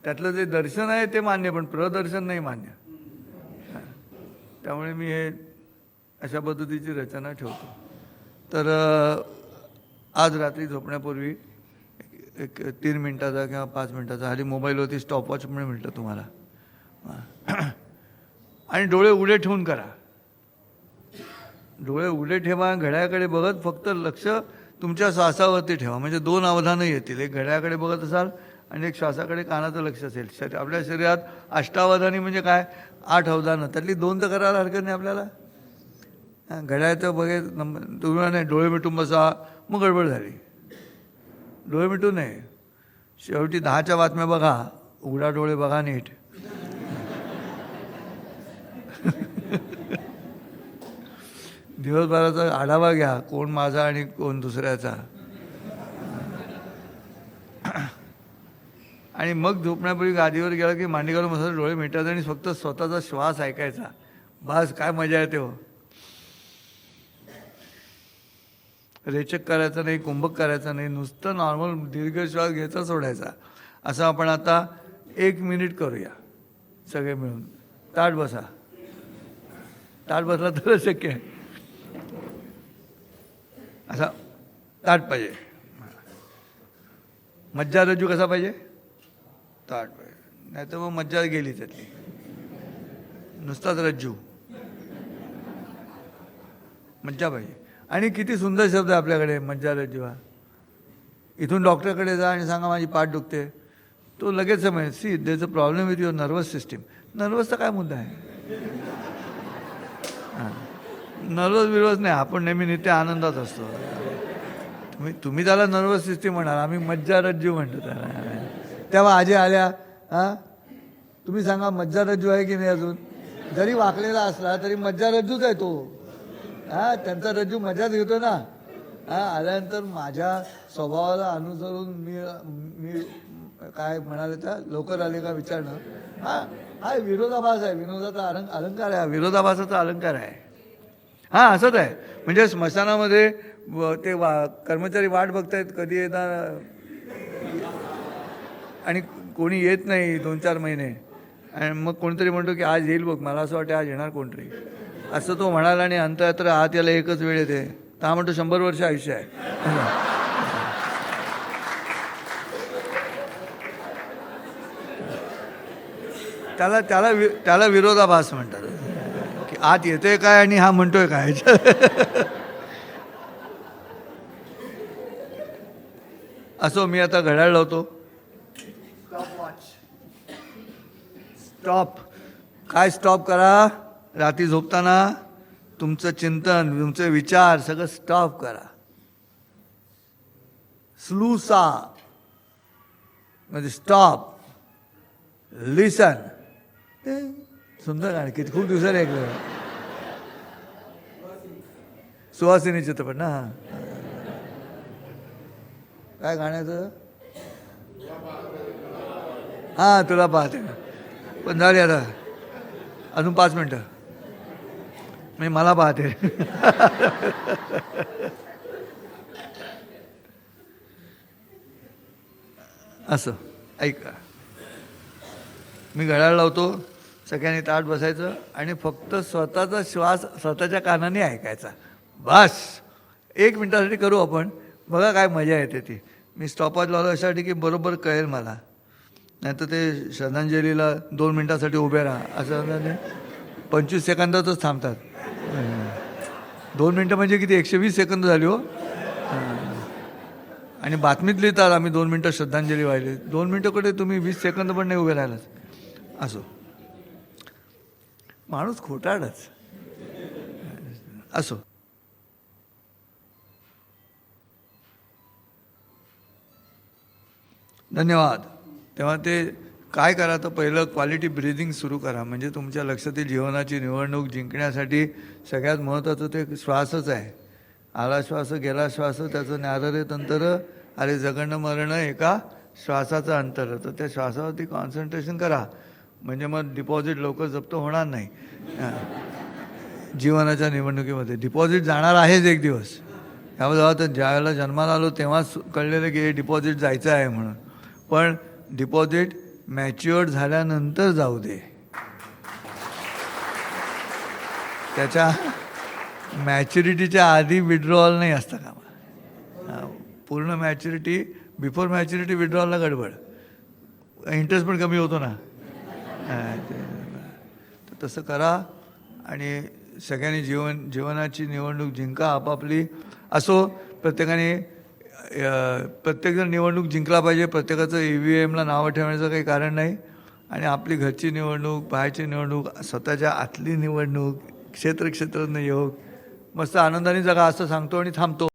त्यातलं जे दर्शन आहे ते मान्य, पण प्रदर्शन नाही मान्य. त्यामुळे मी हे अशा पद्धतीची रचना ठेवतो. तर आज रात्री झोपण्यापूर्वी एक 3 मिनिटाचा किंवा 5 मिनिटाचा, हल्ली मोबाईलवरती स्टॉपवॉच पण मिळतं तुम्हाला, आणि डोळे उघडे ठेवून करा. डोळे उघडे ठेवा, घड्याकडे बघत फक्त लक्ष तुमच्या श्वासावरती ठेवा. म्हणजे 2 अवधानं येतील. एक घड्याकडे बघत असाल आणि एक श्वासाकडे कानाचं लक्ष असेल. आपल्या शरीरात 8 अवधानी म्हणजे काय, 8 अवधानं, त्यातली 2 तर करायला हरकत नाही आपल्याला. घड्याळचं बघे तुम्हाला नाही, डोळे मिटून बसा, मग गडबड झाली. डोळे मिटून नाही, शेवटी 10च्या बातम्या बघा, उघडा डोळे बघा नीट. दिवसभराचा आढावा घ्या, कोण माझा आणि कोण दुसऱ्याचा. आणि मग झोपण्यापूर्वी गादीवर गेला की मांडीवर मस्त डोळे मिटायचे आणि फक्त स्वतःचा श्वास ऐकायचा. बस काय मजा येते हो. रेचक करायचं नाही, कुंभक करायचं नाही, नुसतं नॉर्मल दीर्घ श्वास घ्यायचा, सोडायचा. असं आपण आता 1 मिनिट करूया सगळे मिळून. ताट बसा. ताट बसला तर शक्य आहे. असा ताट पाहिजे. मज्जा रज्जू कसा पाहिजे, ताट पाहिजे. नाही तर मग मज्जा गेली त्यातली, नुसताच रज्जू. मज्जा पाहिजे. आणि किती सुंदर शब्द आहे आपल्याकडे, मज्जारज्जू हा. इथून डॉक्टरकडे जा आणि सांगा माझी पाठ दुखते, तो लगेच समजेल see there is a problem with your nervous system. नर्वसचा काय मुद्दा आहे? हां, नर्वस बिर्वस नाही, आपण नेहमी नित्य आनंदात असतो. तुम्ही त्याला नर्वस सिस्टीम म्हणाल, आम्ही मज्जारज्जू म्हणतो त्याला. तेव्हा आजी आल्या, हां तुम्ही सांगा मज्जारज्जू आहे की नाही अजून? जरी वाकलेला असला तरी मज्जारज्जूच आहे तो. हां त्यांचा रज्जू मजाच घेतो ना. हां आल्यानंतर माझ्या स्वभावाला अनुसरून मी काय म्हणाले त्या लवकर आले का विचारणं. हां हा विरोधाभास आहे, विनोदाचा अलंकार आहे, विरोधाभासाचा अलंकार आहे. हां असंच आहे. म्हणजे स्मशानामध्ये ते कर्मचारी वाट बघतायत कधी येणार, आणि कोणी येत नाही 2-4 महिने, आणि मग कोणतरी म्हणतो की आज येईल बघ, मला असं वाटतं आज येणार कोणतरी, असं तो म्हणाला. आणि अंतरात्र आत याला एकच वेळ येते, तर हा म्हणतो 100 वर्ष आयुष्य आहे. त्याला विरोधाभास म्हणतात, की आत येतोय काय आणि हा म्हणतोय काय. असो, मी आता घड्याळ लावतो. स्टॉप. काय स्टॉप करा? रात्री झोपताना तुमचं चिंतन, तुमचे विचार सगळं स्टॉप करा. स्लूसा म्हणजे स्टॉप, लिसन. सुंदर गाणं, किती खूप दिवसाने ऐकलं. सुहासिनी चित्रपट ना. काय गाण्याचं? हां तुला पाहते. पण झाली आता अजून 5 मिनटं, मी मला पाहते. असं ऐका, मी घड्याळ लावतो, सगळ्यांनी ताट बसायचं आणि फक्त स्वतःचा श्वास स्वतःच्या कानाने ऐकायचा. बस 1 मिनिटासाठी करू आपण, बघा काय मजा येते ती. मी स्टॉपवॉच लावलं अशासाठी की बरोबर कळेल मला, नाहीतर ते श्रद्धांजलीला 2 मिनिटासाठी उभे राहा असं 25 सेकंदातच थांबतात. 2 मिनटं म्हणजे किती, 120 सेकंद झाली हो. आणि बातमीत लिहितात आम्ही 2 मिनटं श्रद्धांजली वाहिली. 2 मिनटं कुठे, तुम्ही 20 सेकंद पण नाही उभे राहिलात. असो, माणूस खोटाडच. असो, धन्यवाद. तेव्हा ते काय करा, तर पहिलं क्वालिटी ब्रीदिंग सुरू करा. म्हणजे तुमच्या लक्षातील जीवनाची निवडणूक जिंकण्यासाठी सगळ्यात महत्त्वाचं ते श्वासच आहे. आला श्वास गेला श्वास, त्याचं न्यारं रे तंत्र, अरे जगणं मरणं एका श्वासाचं अंतर. तर त्या श्वासावरती कॉन्सन्ट्रेशन करा, म्हणजे मग डिपॉझिट लवकर जप्त होणार नाही. जीवनाच्या निवडणुकीमध्ये डिपॉझिट जाणार आहेच एक दिवस. त्यामुळे तर ज्यावेळेला जन्माला आलो तेव्हाच कळलेलं की हे डिपॉझिट जायचं आहे म्हणून. पण डिपॉझिट मॅच्युअर्ड झाल्यानंतर जाऊ दे. त्याच्या मॅच्युरिटीच्या आधी विड्रॉल नाही असता कामा. पूर्ण मॅच्युरिटी, बिफोर मॅच्युरिटी विड्रॉलला गडबड, इंटरेस्ट पण कमी होतो ना. तर तसं करा आणि सगळ्यांनी जीवनाची निवडणूक जिंका आपापली. असो, प्रत्येकजण निवडणूक जिंकला पाहिजे. प्रत्येकाचं EVMला नावं ठेवण्याचं काही कारण नाही. आणि आपली घरची निवडणूक, बाहेरची निवडणूक, स्वतःच्या आतली निवडणूक, क्षेत्र योग, मस्त आनंदाने जगा असं सांगतो आणि थांबतो.